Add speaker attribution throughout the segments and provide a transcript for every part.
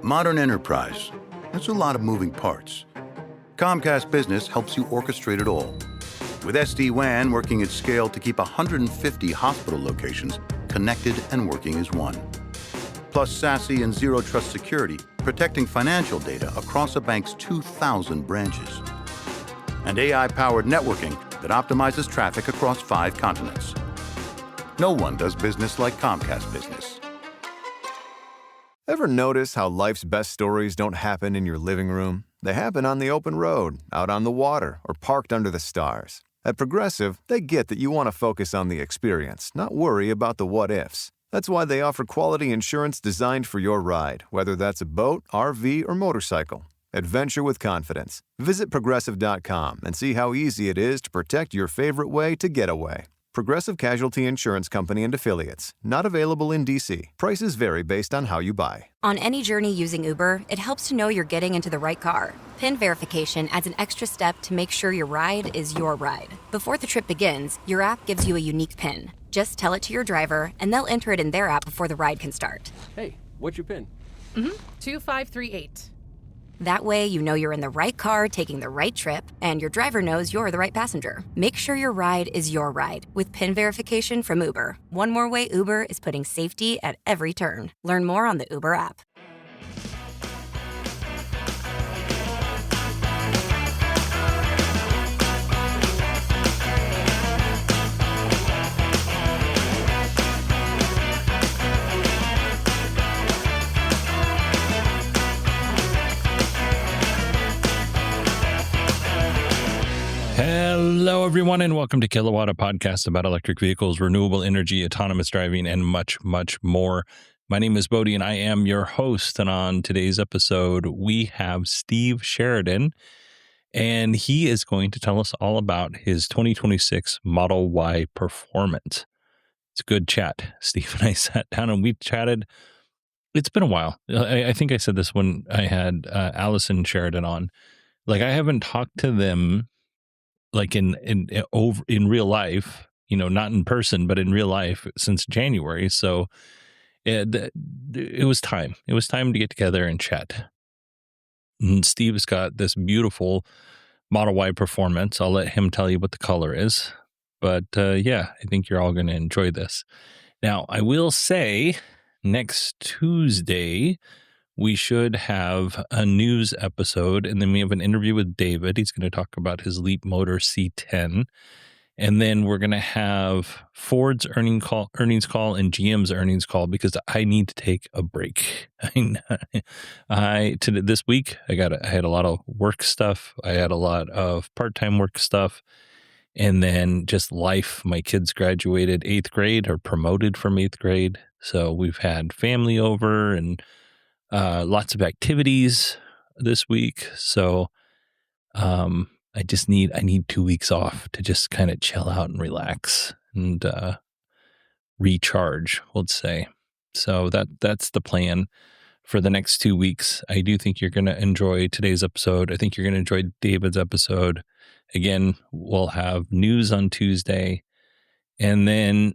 Speaker 1: Modern enterprise. That's a lot of moving parts. Comcast Business helps you orchestrate it all. With SD-WAN working at scale to keep 150 hospital locations connected and working as one. Plus SASE and Zero Trust security, protecting financial data across a bank's 2,000 branches. And AI-powered networking that optimizes traffic across 5 continents. No one does business like Comcast Business.
Speaker 2: Ever notice how life's best stories don't happen in your living room? They happen on the open road, out on the water, or parked under the stars. At Progressive, they get that you want to focus on the experience, not worry about the what-ifs. That's why they offer quality insurance designed for your ride, whether that's a boat, RV, or motorcycle. Adventure with confidence. Visit Progressive.com and see how easy it is to protect your favorite way to get away. Progressive Casualty Insurance Company and Affiliates. Not available in D.C. Prices vary based on how you buy.
Speaker 3: On any journey using Uber, it helps to know you're getting into the right car. PIN verification adds an extra step to make sure your ride is your ride. Before the trip begins, your app gives you a unique PIN. Just tell it to your driver, and they'll enter it in their app before the ride can start.
Speaker 4: Hey, what's your PIN?
Speaker 5: 2538.
Speaker 3: That way, you know you're in the right car taking the right trip, and your driver knows you're the right passenger. Make sure your ride is your ride with PIN verification from Uber. One more way Uber is putting safety at every turn. Learn more on the Uber app.
Speaker 6: Hello, everyone, and welcome to Kilowatt, a podcast about electric vehicles, renewable energy, autonomous driving, and much, much more. My name is Bodie, and I am your host. And on today's episode, we have Steve Sheridan, and he is going to tell us all about his 2026 Model Y Performance. It's a good chat. Steve and I sat down and we chatted. It's been a while. I think I said this when I had Allison Sheridan on. Like, I haven't talked to them like in real life, you know, not in person, but in real life since January. So it was time. It was time to get together and chat. And Steve's got this beautiful Model Y Performance. I'll let him tell you what the color is. But yeah, I think you're all going to enjoy this. Now, I will say next Tuesday, we should have a news episode, and then we have an interview with David. He's going to talk about his Leap Motor C10. And then we're going to have Ford's earnings call and GM's earnings call because I need to take a break. This week, I had a lot of work stuff. I had a lot of part-time work stuff. And then just life. My kids graduated 8th grade or promoted from 8th grade. So we've had family over and lots of activities this week. So I need 2 weeks off to just kind of chill out and relax and recharge, let's say. So that's the plan for the next 2 weeks. I do think you're going to enjoy today's episode. I think you're going to enjoy David's episode. Again, we'll have news on Tuesday, and then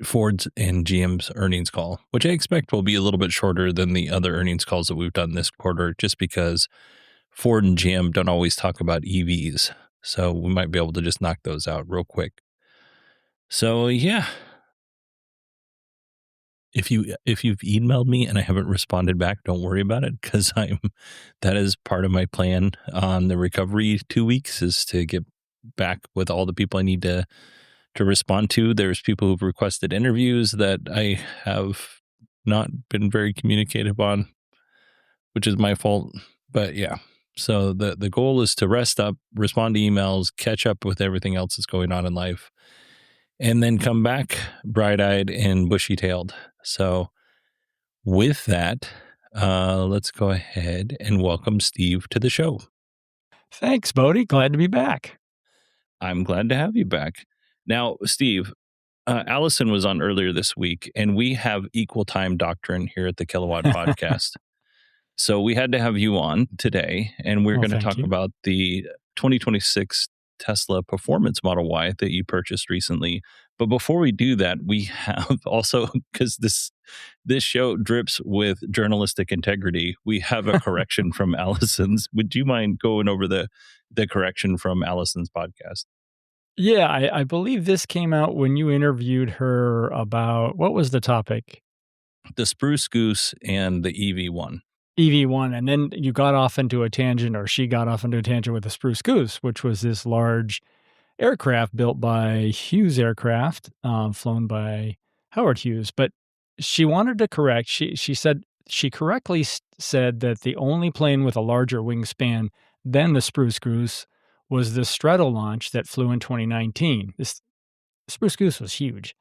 Speaker 6: Ford's and GM's earnings call, which I expect will be a little bit shorter than the other earnings calls that we've done this quarter, just because Ford and GM don't always talk about EVs. So we might be able to just knock those out real quick. So yeah. If you've emailed me and I haven't responded back, don't worry about it, because that is part of my plan on the recovery 2 weeks, is to get back with all the people I need to respond to. There's people who've requested interviews that I have not been very communicative on, which is my fault. But yeah, so the goal is to rest up, respond to emails, catch up with everything else that's going on in life, and then come back bright-eyed and bushy-tailed. So with that, let's go ahead and welcome Steve to the show.
Speaker 7: Thanks, Bodie. Glad to be back.
Speaker 6: I'm glad to have you back. Now, Steve, Allison was on earlier this week, and we have equal time doctrine here at the Kilowatt podcast. So we had to have you on today, and we're going to talk about the 2026 Tesla Performance Model Y that you purchased recently. But before we do that, we have also, because this show drips with journalistic integrity, we have a correction from Allison's. Would you mind going over the correction from Allison's podcast?
Speaker 7: Yeah, I believe this came out when you interviewed her about what was the topic?
Speaker 6: The Spruce Goose and the EV1.
Speaker 7: EV1, and then you got off into a tangent, or she got off into a tangent with the Spruce Goose, which was this large aircraft built by Hughes Aircraft, flown by Howard Hughes. But she wanted to correct. She said she correctly said that the only plane with a larger wingspan than the Spruce Goose was the Stratolaunch that flew in 2019. This Spruce Goose was huge,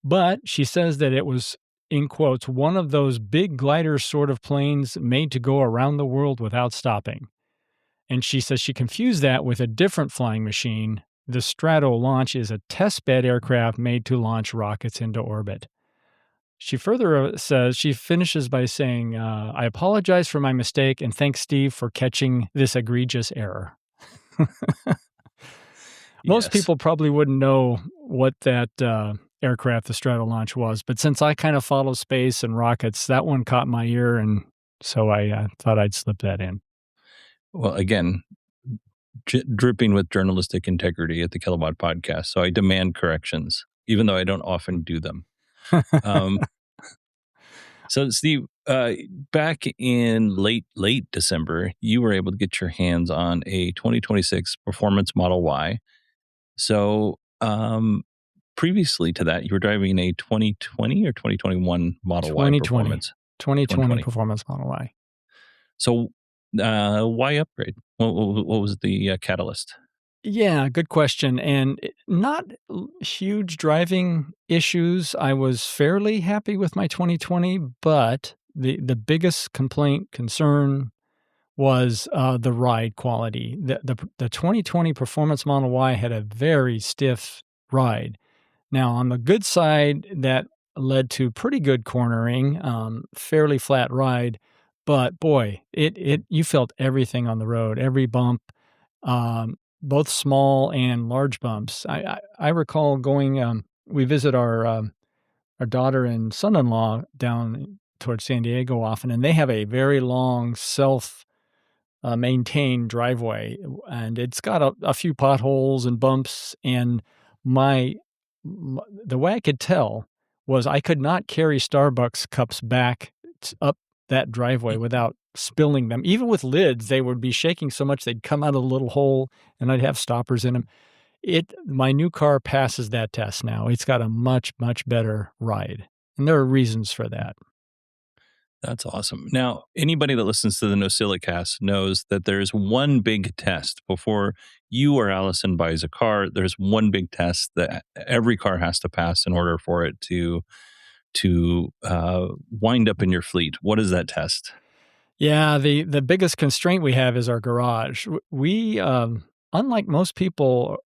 Speaker 7: but she says that it was, in quotes, one of those big glider sort of planes made to go around the world without stopping. And she says she confused that with a different flying machine. The Stratolaunch is a test-bed aircraft made to launch rockets into orbit. She further says, she finishes by saying, I apologize for my mistake and thanks Steve for catching this egregious error. Most
Speaker 6: Yes.
Speaker 7: people probably wouldn't know what that aircraft, the Stratolaunch, was, but since I kind of follow space and rockets, that one caught my ear, and so I thought I'd slip that in.
Speaker 6: Well, again, dripping with journalistic integrity at the Kilowatt podcast. So I demand corrections, even though I don't often do them. So Steve, back in late December, you were able to get your hands on a 2026 Performance Model Y. So previously to that, you were driving a 2020 or 2021 Model Y
Speaker 7: 2020.
Speaker 6: Performance.
Speaker 7: 2020 Performance Model Y.
Speaker 6: So why upgrade? What was the catalyst?
Speaker 7: Yeah, good question. And not huge driving issues. I was fairly happy with my 2020, but the biggest concern was the ride quality. The 2020 Performance Model Y had a very stiff ride. Now, on the good side, that led to pretty good cornering, fairly flat ride, but boy, you felt everything on the road, every bump, both small and large bumps. I recall going. We visit our daughter and son-in-law down towards San Diego often, and they have a very long maintained driveway, and it's got a few potholes and bumps. And the way I could tell was I could not carry Starbucks cups back up that driveway without spilling them. Even with lids, they would be shaking so much they'd come out of a little hole, and I'd have stoppers in them. My new car passes that test now. It's got a much, much better ride, and there are reasons for that.
Speaker 6: That's awesome. Now, anybody that listens to the NosillaCast knows that there's one big test before you or Allison buys a car. There's one big test that every car has to pass in order for it to wind up in your fleet. What is that test?
Speaker 7: Yeah, the biggest constraint we have is our garage. We, unlike most people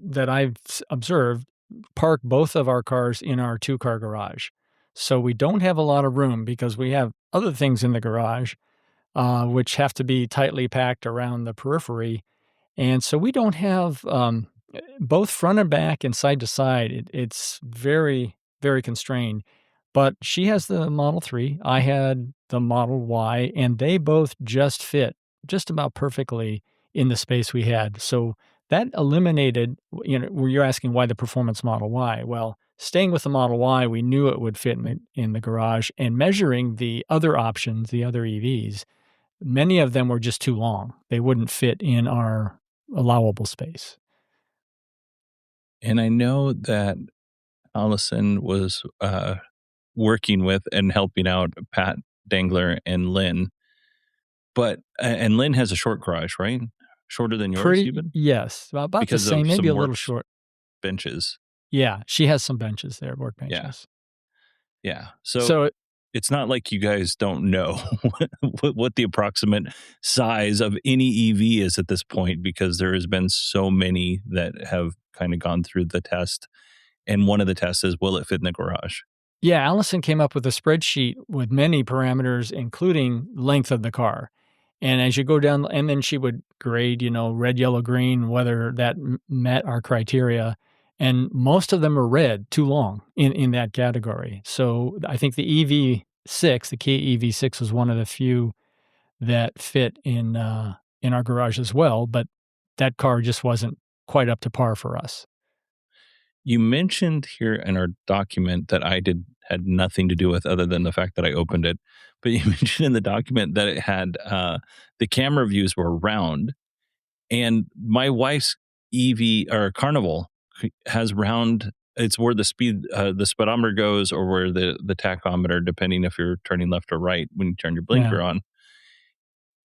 Speaker 7: that I've observed, park both of our cars in our two-car garage. So we don't have a lot of room because we have other things in the garage, which have to be tightly packed around the periphery. And so we don't have both front and back and side to side. It's very, very constrained. But she has the Model 3. I had the Model Y, and they both just fit just about perfectly in the space we had. So that eliminated, where you're asking why the Performance Model Y. Well, staying with the Model Y, we knew it would fit in the garage, and measuring the other options, the other EVs, many of them were just too long. They wouldn't fit in our allowable space.
Speaker 6: And I know that Allison was working with and helping out Pat Dangler and Lynn, and Lynn has a short garage, right? Shorter than yours, even?
Speaker 7: Yes, about
Speaker 6: Because
Speaker 7: the same,
Speaker 6: of
Speaker 7: maybe
Speaker 6: some
Speaker 7: a little short.
Speaker 6: benches.
Speaker 7: Yeah, she has some benches there, work benches.
Speaker 6: Yeah. So it's not like you guys don't know what the approximate size of any EV is at this point, because there has been so many that have kind of gone through the test. And one of the tests is, will it fit in the garage?
Speaker 7: Yeah, Allison came up with a spreadsheet with many parameters, including length of the car. And as you go down, and then she would grade, red, yellow, green, whether that met our criteria. and most of them are red too long in that category. So I think the EV6, the Kia EV6 was one of the few that fit in our garage as well, but that car just wasn't quite up to par for us.
Speaker 6: You mentioned here in our document that had nothing to do with other than the fact that I opened it. But you mentioned in the document that it had the camera views were round, and my wife's EV or Carnival has round. It's where the speedometer goes, or where the tachometer, depending if you're turning left or right when you turn your
Speaker 7: Yeah.
Speaker 6: blinker on.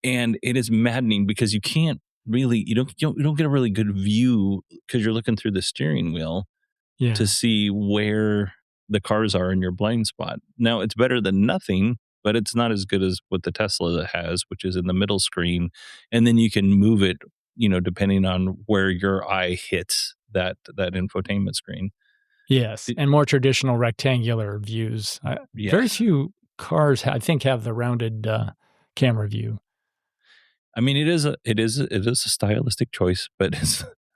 Speaker 6: And it is maddening because you can't really you don't get a really good view because you're looking through the steering wheel to
Speaker 7: Yeah.
Speaker 6: see where the cars are in your blind spot. Now, it's better than nothing, but it's not as good as what the Tesla has, which is in the middle screen, and then you can move it, depending on where your eye hits that infotainment screen.
Speaker 7: Yes,
Speaker 6: It
Speaker 7: and more traditional rectangular views. Very
Speaker 6: Yes.
Speaker 7: few cars, I think, have the rounded, camera view.
Speaker 6: I mean, it is a stylistic choice, but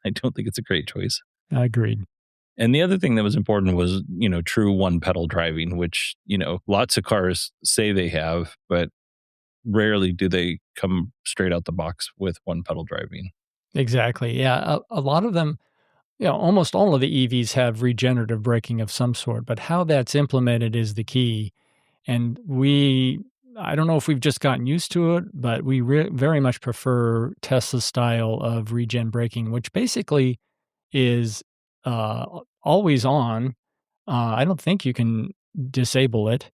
Speaker 6: I don't think it's a great choice.
Speaker 7: Agreed.
Speaker 6: And the other thing that was important was, true one pedal driving, which, lots of cars say they have, but rarely do they come straight out the box with one pedal driving.
Speaker 7: Exactly, yeah, a lot of them, almost all of the EVs have regenerative braking of some sort, but how that's implemented is the key, and I don't know if we've just gotten used to it, but we very much prefer Tesla's style of regen braking, which basically is, always on. I don't think you can disable it,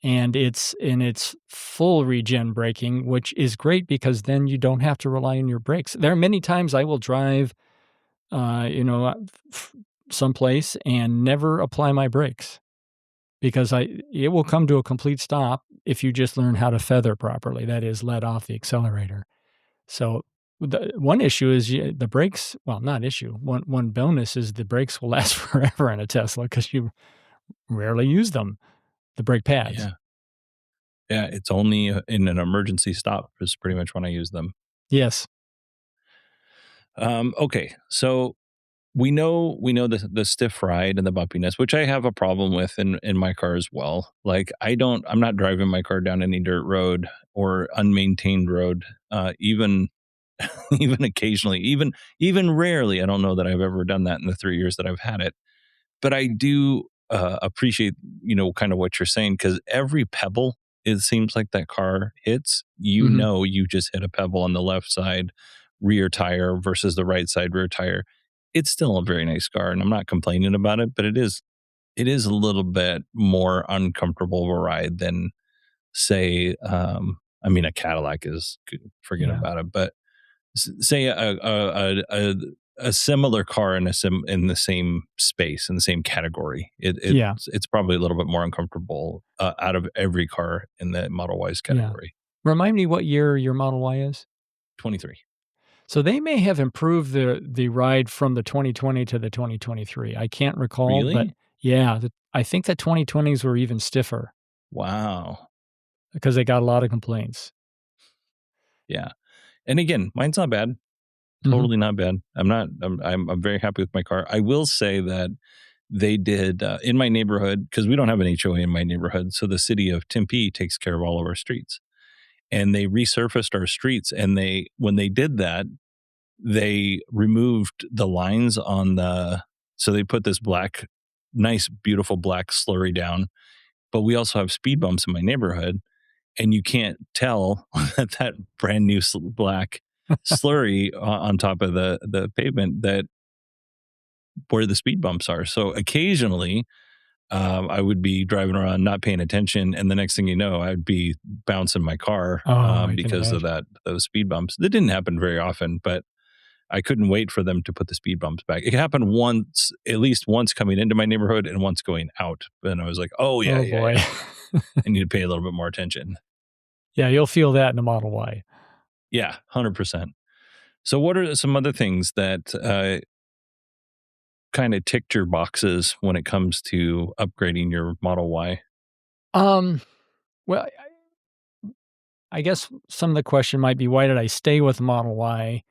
Speaker 7: and it's in its full regen braking, which is great because then you don't have to rely on your brakes. There are many times I will drive, you know, f someplace and never apply my brakes because it will come to a complete stop if you just learn how to feather properly, that is, let off the accelerator. So, the one issue is the brakes, well, not issue, one bonus is the brakes will last forever in a Tesla because you rarely use them, the brake pads.
Speaker 6: Yeah. Yeah. It's only in an emergency stop is pretty much when I use them.
Speaker 7: Yes.
Speaker 6: Okay. So we know the stiff ride and the bumpiness, which I have a problem with in my car as well. Like I'm not driving my car down any dirt road or unmaintained road, even even occasionally, even rarely. I don't know that I've ever done that in the 3 years that I've had it. But I do appreciate, kind of what you're saying, because every pebble it seems like that car hits,
Speaker 7: Mhm.
Speaker 6: you just hit a pebble on the left side rear tire versus the right side rear tire. It's still a very nice car, and I'm not complaining about it, but it is a little bit more uncomfortable of a ride than, say, I mean, a Cadillac is forget
Speaker 7: Yeah.
Speaker 6: about it, but say a similar car in the same space, in the same category,
Speaker 7: Yeah.
Speaker 6: it's probably a little bit more uncomfortable out of every car in the Model Y's
Speaker 7: Yeah.
Speaker 6: category.
Speaker 7: Remind me what year your Model Y is?
Speaker 6: 23.
Speaker 7: So they may have improved the ride from the 2020 to the 2023. I can't recall, but
Speaker 6: Really?
Speaker 7: yeah, I think the 2020s were even stiffer
Speaker 6: Wow.
Speaker 7: because they got a lot of complaints.
Speaker 6: Yeah. And again, mine's not bad.
Speaker 7: Mhm.
Speaker 6: Totally not bad. I'm very happy with my car. I will say that they did in my neighborhood, because we don't have an HOA in my neighborhood, so the city of Tempe takes care of all of our streets. And they resurfaced our streets, and when they did that, they removed the lines on so they put this nice, beautiful black slurry down. But we also have speed bumps in my neighborhood, and you can't tell that brand new black slurry on top of the pavement that where the speed bumps are. So occasionally, I would be driving around not paying attention, and the next thing you know, I'd be bouncing my car
Speaker 7: Oh, I can
Speaker 6: because of
Speaker 7: imagine.
Speaker 6: those speed bumps. That didn't happen very often, but I couldn't wait for them to put the speed bumps back. It happened once, at least once coming into my neighborhood and once going out. And I was like, oh yeah,
Speaker 7: Oh
Speaker 6: yeah,
Speaker 7: boy.
Speaker 6: yeah. I need to pay a little bit more attention.
Speaker 7: Yeah, you'll feel that in the Model Y.
Speaker 6: Yeah, 100%. So, what are some other things that kind of ticked your boxes when it comes to upgrading your Model Y?
Speaker 7: Um, well, I guess some of the question might be, why did I stay with Model Y?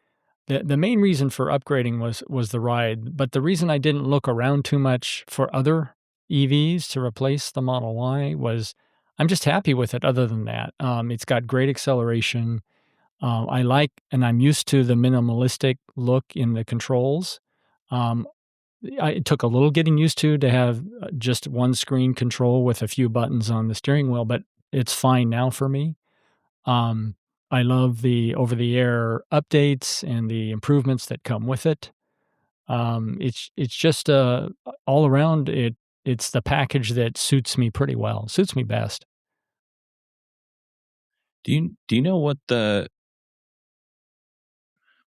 Speaker 7: The main reason for upgrading was the ride, but the reason I didn't look around too much for other EVs to replace the Model Y was I'm just happy with it other than that. It's got great acceleration. I like and I'm used to the minimalistic look in the controls. Um, it took a little getting used to have just one screen control with a few buttons on the steering wheel, but it's fine now for me. Um, I love the over-the-air updates and the improvements that come with it. It's just, all around, it's the package that suits me pretty well, suits me best.
Speaker 6: Do you know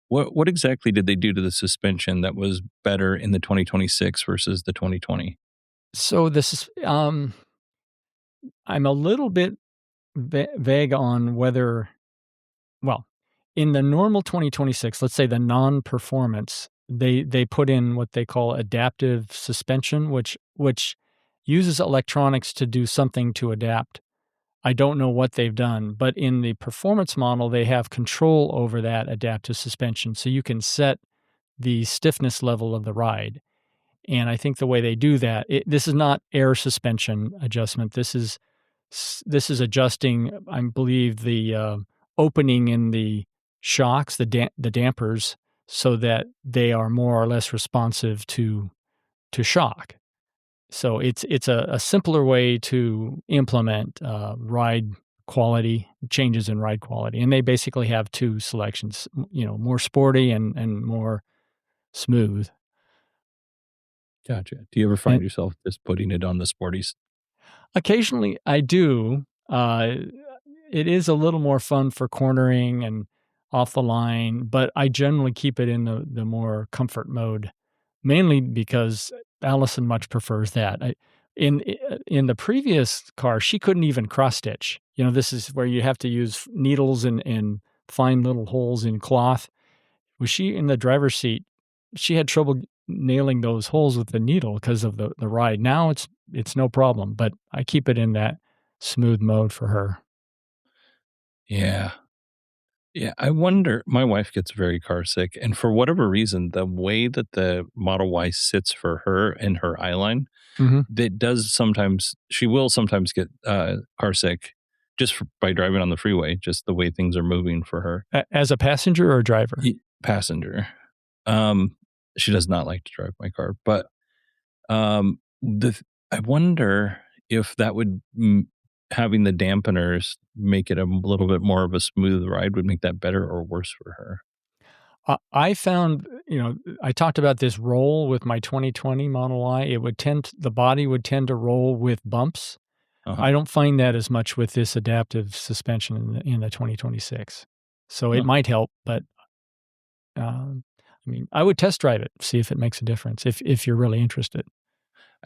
Speaker 6: what exactly did they do to the suspension that was better in the 2026 versus the 2020?
Speaker 7: So this is, I'm a little bit vague on whether well, in the normal 2026, let's say the non-performance, they put in what they call adaptive suspension, which uses electronics to do something to adapt. I don't know what they've done, but in the performance model, they have control over that adaptive suspension, so you can set the stiffness level of the ride. And I think the way they do that, this is not air suspension adjustment. This is adjusting, I believe, the opening in the shocks, the dampers, so that they are more or less responsive to shock. So it's a simpler way to implement ride quality changes in ride quality, and they basically have two selections, more sporty and more smooth.
Speaker 6: Gotcha. Do you ever
Speaker 7: And
Speaker 6: find yourself just putting it on the sporties?
Speaker 7: occasionally, I do. It is a little more fun for cornering and off the line, but I generally keep it in the more comfort mode, mainly because Allison much prefers that. In the previous car, she couldn't even cross stitch. This is where you have to use needles and find little holes in cloth. Was she in the driver's seat? She had trouble nailing those holes with the needle because of the ride. Now it's no problem, but I keep it in that smooth mode for her.
Speaker 6: Yeah. Yeah, I wonder my wife gets very car sick, and for whatever reason, the way that the Model Y sits for her in her eyeline,
Speaker 7: Mhm.
Speaker 6: that does sometimes she will sometimes get, car sick just by driving on the freeway, just the way things are moving for her.
Speaker 7: As a passenger or a driver?
Speaker 6: Passenger. Um, she does not like to drive my car, but, the th I wonder if that would having the dampeners make it a little bit more of a smooth ride would make that better or worse for her.
Speaker 7: I found, I talked about this roll with my 2020 Model Y. The body would tend to roll with bumps.
Speaker 6: Uh-huh.
Speaker 7: I don't find that as much with this adaptive suspension in the 2026. So it
Speaker 6: Huh.
Speaker 7: might help, but, I mean, I would test drive it, see if it makes a difference if you're really interested.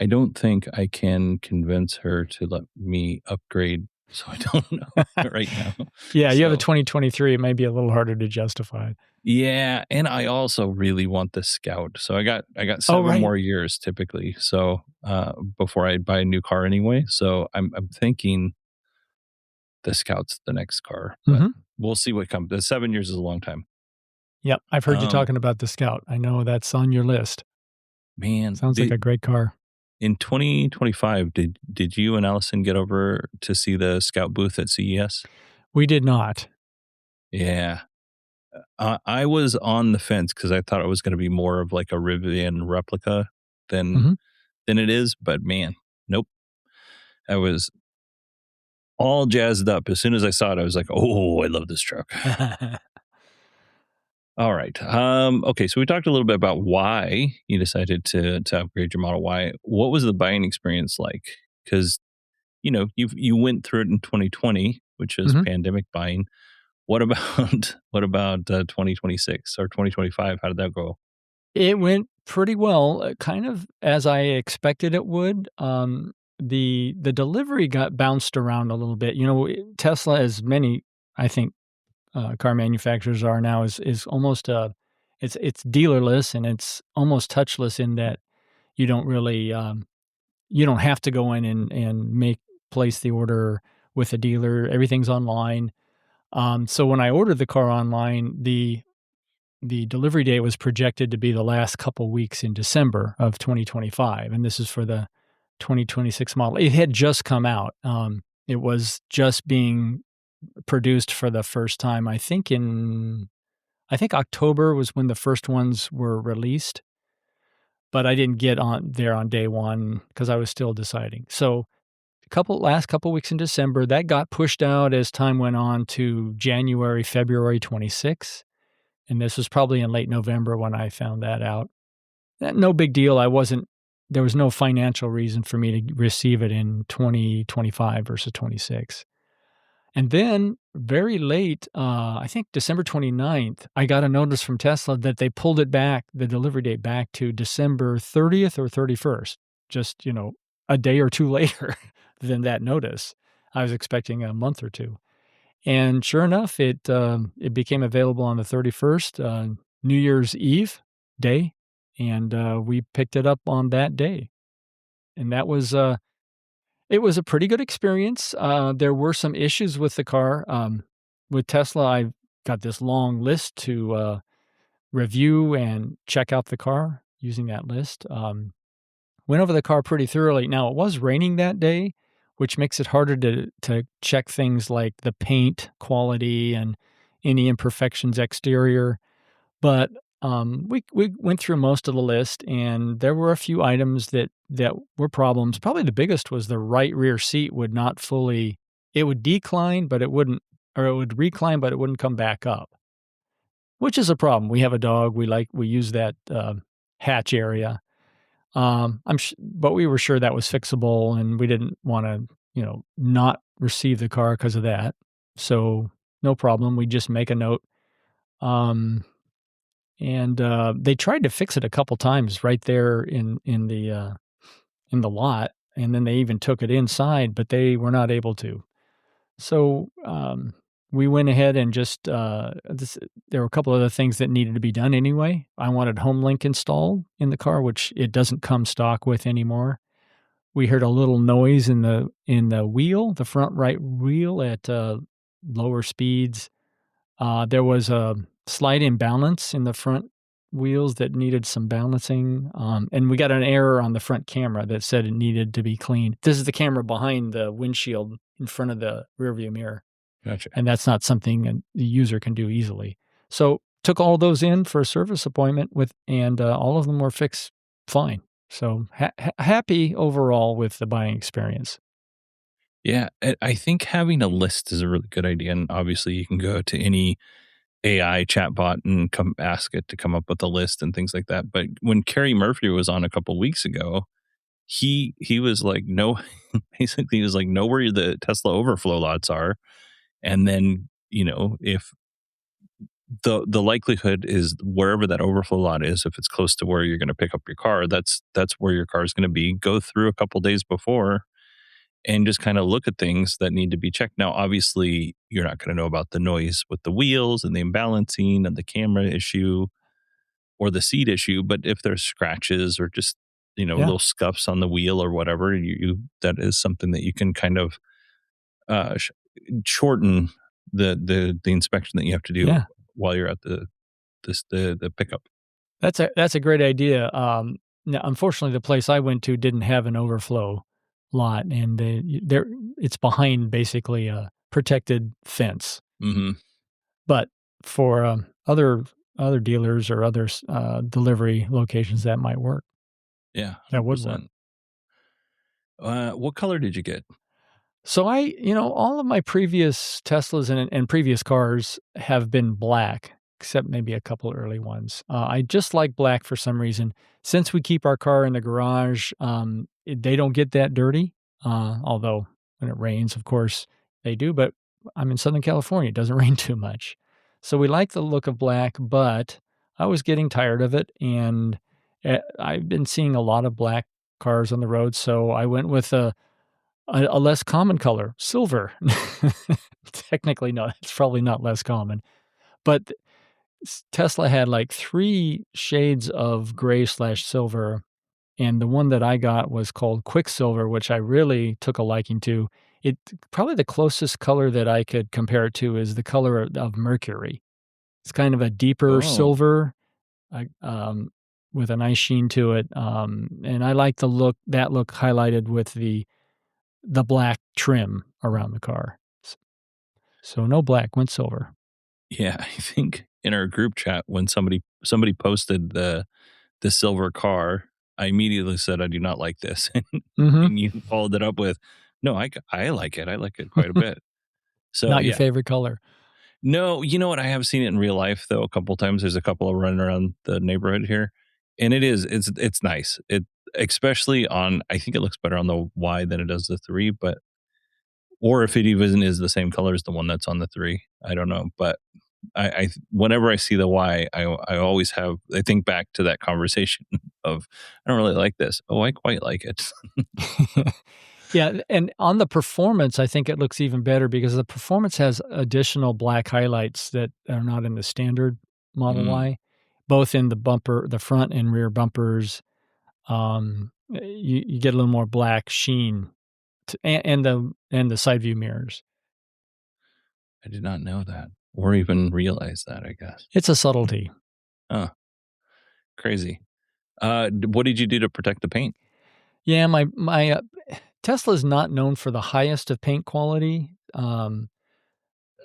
Speaker 6: I don't think I can convince her to let me upgrade, so I don't know right now.
Speaker 7: Yeah, you have a
Speaker 6: So,
Speaker 7: 2023, it may be a little harder to justify.
Speaker 6: yeah, and I also really want the Scout. So I got
Speaker 7: Oh,
Speaker 6: 7
Speaker 7: right.
Speaker 6: more years typically, so, before I buy a new car anyway, so I'm thinking the Scout's the next car, but
Speaker 7: Mhm.
Speaker 6: we'll see what comes. The 7 years is a long time.
Speaker 7: Yep, I've heard you
Speaker 6: Um,
Speaker 7: talking about the Scout. I know that's on your list.
Speaker 6: man,
Speaker 7: Sounds like a great car.
Speaker 6: in 2025, did you and Allison get over to see the Scout booth at CES?
Speaker 7: We did not.
Speaker 6: Yeah. I was on the fence because I thought it was gonna be more of like a Rivian replica than
Speaker 7: Mhm.
Speaker 6: than it is, but man, nope. I was all jazzed up. As soon as I saw it, I was like, "Oh, I love this truck." All right. Okay, so we talked a little bit about why you decided to upgrade your Model Y. What was the buying experience like? Because you went through it in 2020, which is
Speaker 7: Mhm.
Speaker 6: pandemic buying. What about what about 2026 or 2025? How did that go?
Speaker 7: It went pretty well, kind of as I expected it would. The delivery got bounced around a little bit. Tesla, as many, I think, car manufacturers are now, is almost it's dealerless and it's almost touchless in that you don't really you don't have to go in and place the order with a dealer. Everything's online. So when I ordered the car online, the delivery date was projected to be the last couple weeks in December of 2025, and this is for the 2026 model. It had just come out. It was just being produced for the first time, I think October was when the first ones were released, but I didn't get on there on day one because I was still deciding. So last couple weeks in December, that got pushed out as time went on to January, February 26th. And this was probably in late November when I found that out. No big deal. There was no financial reason for me to receive it in 2025 versus 26. And then very late, I think December 29th, I got a notice from Tesla that they pulled it back, the delivery date back to December 30th or 31st, just, a day or two later than that notice. I was expecting a month or two. And sure enough, it became available on the 31st, New Year's Eve day, and we picked it up on that day. And that was it was a pretty good experience. There were some issues with the car. With Tesla, I've got this long list to review and check out the car using that list. Went over the car pretty thoroughly. Now, it was raining that day, which makes it harder to check things like the paint quality and any imperfections exterior. But we went through most of the list, and there were a few items that were problems. Probably the biggest was the right rear seat would not fully. It would decline, but it wouldn't, or it would recline, but it wouldn't come back up, which is a problem. We have a dog. We use that hatch area. But we were sure that was fixable, and we didn't want to, not receive the car because of that. So no problem. We just make a note. And they tried to fix it a couple times right there in the lot, and then they even took it inside, but they were not able to. So we went ahead and just there were a couple other things that needed to be done anyway. I wanted HomeLink installed in the car, which it doesn't come stock with anymore. We heard a little noise in the wheel, the front right wheel at lower speeds. There was a slight imbalance in the front wheels that needed some balancing. And we got an error on the front camera that said it needed to be cleaned. This is the camera behind the windshield in front of the rearview mirror.
Speaker 6: Gotcha.
Speaker 7: And that's not something the user can do easily. So took all those in for a service appointment and all of them were fixed fine. So happy overall with the buying experience.
Speaker 6: Yeah, I think having a list is a really good idea. And obviously, you can go to any AI chatbot and ask it to come up with a list and things like that. But when Kerry Murphy was on a couple weeks ago, he was like, no, basically, he was like, know where the Tesla overflow lots are, and then if the likelihood is wherever that overflow lot is, if it's close to where you're going to pick up your car, that's where your car is going to be. Go through a couple days before and just kind of look at things that need to be checked. Now, obviously, you're not going to know about the noise with the wheels and the imbalancing and the camera issue or the seat issue, but if there's scratches or just little scuffs on the wheel or whatever, that is something that you can kind of shorten the inspection that you have to do while you're at the pickup.
Speaker 7: That's a great idea. Now, unfortunately, the place I went to didn't have an overflow lot, and it's behind basically a protected fence.
Speaker 6: Mm-hmm.
Speaker 7: But for other dealers or other delivery locations, that might work.
Speaker 6: Yeah, 100%.
Speaker 7: That would work.
Speaker 6: What color did you get?
Speaker 7: So all of my previous Teslas and previous cars have been black, except maybe a couple early ones. I just like black for some reason. Since we keep our car in the garage, they don't get that dirty. Although when it rains, of course, they do. But I'm in Southern California. It doesn't rain too much. So we like the look of black, but I was getting tired of it. And I've been seeing a lot of black cars on the road. So I went with a less common color, silver. Technically, no, it's probably not less common. But Tesla had like 3 shades of gray/silver, and the one that I got was called Quicksilver, which I really took a liking to. It probably the closest color that I could compare it to is the color of Mercury. It's kind of a deeper
Speaker 6: Oh,
Speaker 7: silver, I with a nice sheen to it, and I like that look highlighted with the black trim around the car. So no black, went silver.
Speaker 6: yeah. I think in our group chat when somebody posted the silver car, I immediately said, "I do not like this,"
Speaker 7: Mhm.
Speaker 6: and you followed it up with, "No, I like it. I like it quite a bit." So
Speaker 7: Not your
Speaker 6: yeah,
Speaker 7: favorite color.
Speaker 6: no, you know what? I have seen it in real life though a couple times. There's a couple of running around the neighborhood here, and it's nice. It especially on. I think it looks better on the Y than it does the three, but or if it even is the same color as the one that's on the three, I don't know. But I whenever I see the Y, I always have I think back to that conversation of I don't really like this. Oh, I quite like it.
Speaker 7: Yeah, and on the performance, I think it looks even better because the performance has additional black highlights that are not in the standard Model
Speaker 6: Mm,
Speaker 7: Y, both in the front and rear bumpers. You get a little more black sheen, and the side view mirrors.
Speaker 6: I did not know that or even realize that. I guess.
Speaker 7: It's a subtlety.
Speaker 6: Oh, crazy. What did you do to protect the paint?
Speaker 7: Yeah, my Tesla is not known for the highest of paint quality,
Speaker 6: Mm-mm.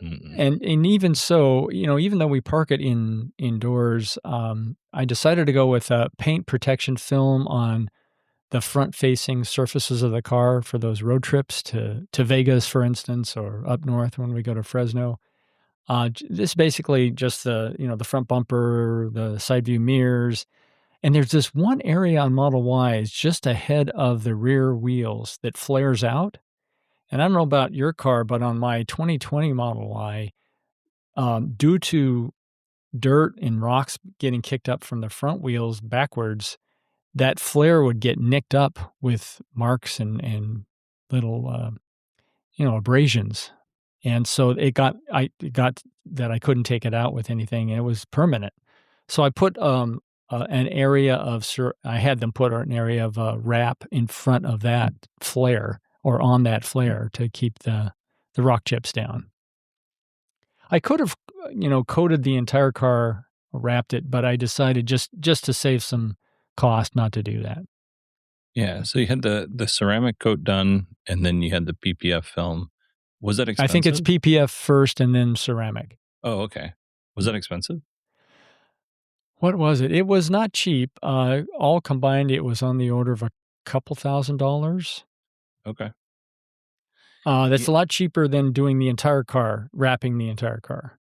Speaker 7: and even so, even though we park it indoors, I decided to go with a paint protection film on the front-facing surfaces of the car for those road trips to Vegas, for instance, or up north when we go to Fresno. This basically just the front bumper, the side view mirrors, and there's this one area on Model Ys just ahead of the rear wheels that flares out. And I don't know about your car, but on my 2020 Model Y, due to dirt and rocks getting kicked up from the front wheels backwards, that flare would get nicked up with marks and little, abrasions. And so it got that I couldn't take it out with anything, and it was permanent. So I put, an area of I had them put an area of, wrap in front of that flare or on that flare to keep the rock chips down. I could have, coated the entire car, wrapped it, but I decided just to save some cost not to do that.
Speaker 6: Yeah, so you had the ceramic coat done, and then you had the PPF film. Was that
Speaker 7: I think it's
Speaker 6: expensive?
Speaker 7: PPF first and then ceramic.
Speaker 6: Oh, okay. Was that expensive?
Speaker 7: What was it? It was not cheap. All combined, it was on the order of a couple $1,000s.
Speaker 6: Okay.
Speaker 7: That's
Speaker 6: Ye
Speaker 7: a lot cheaper than doing the entire car, wrapping the entire car.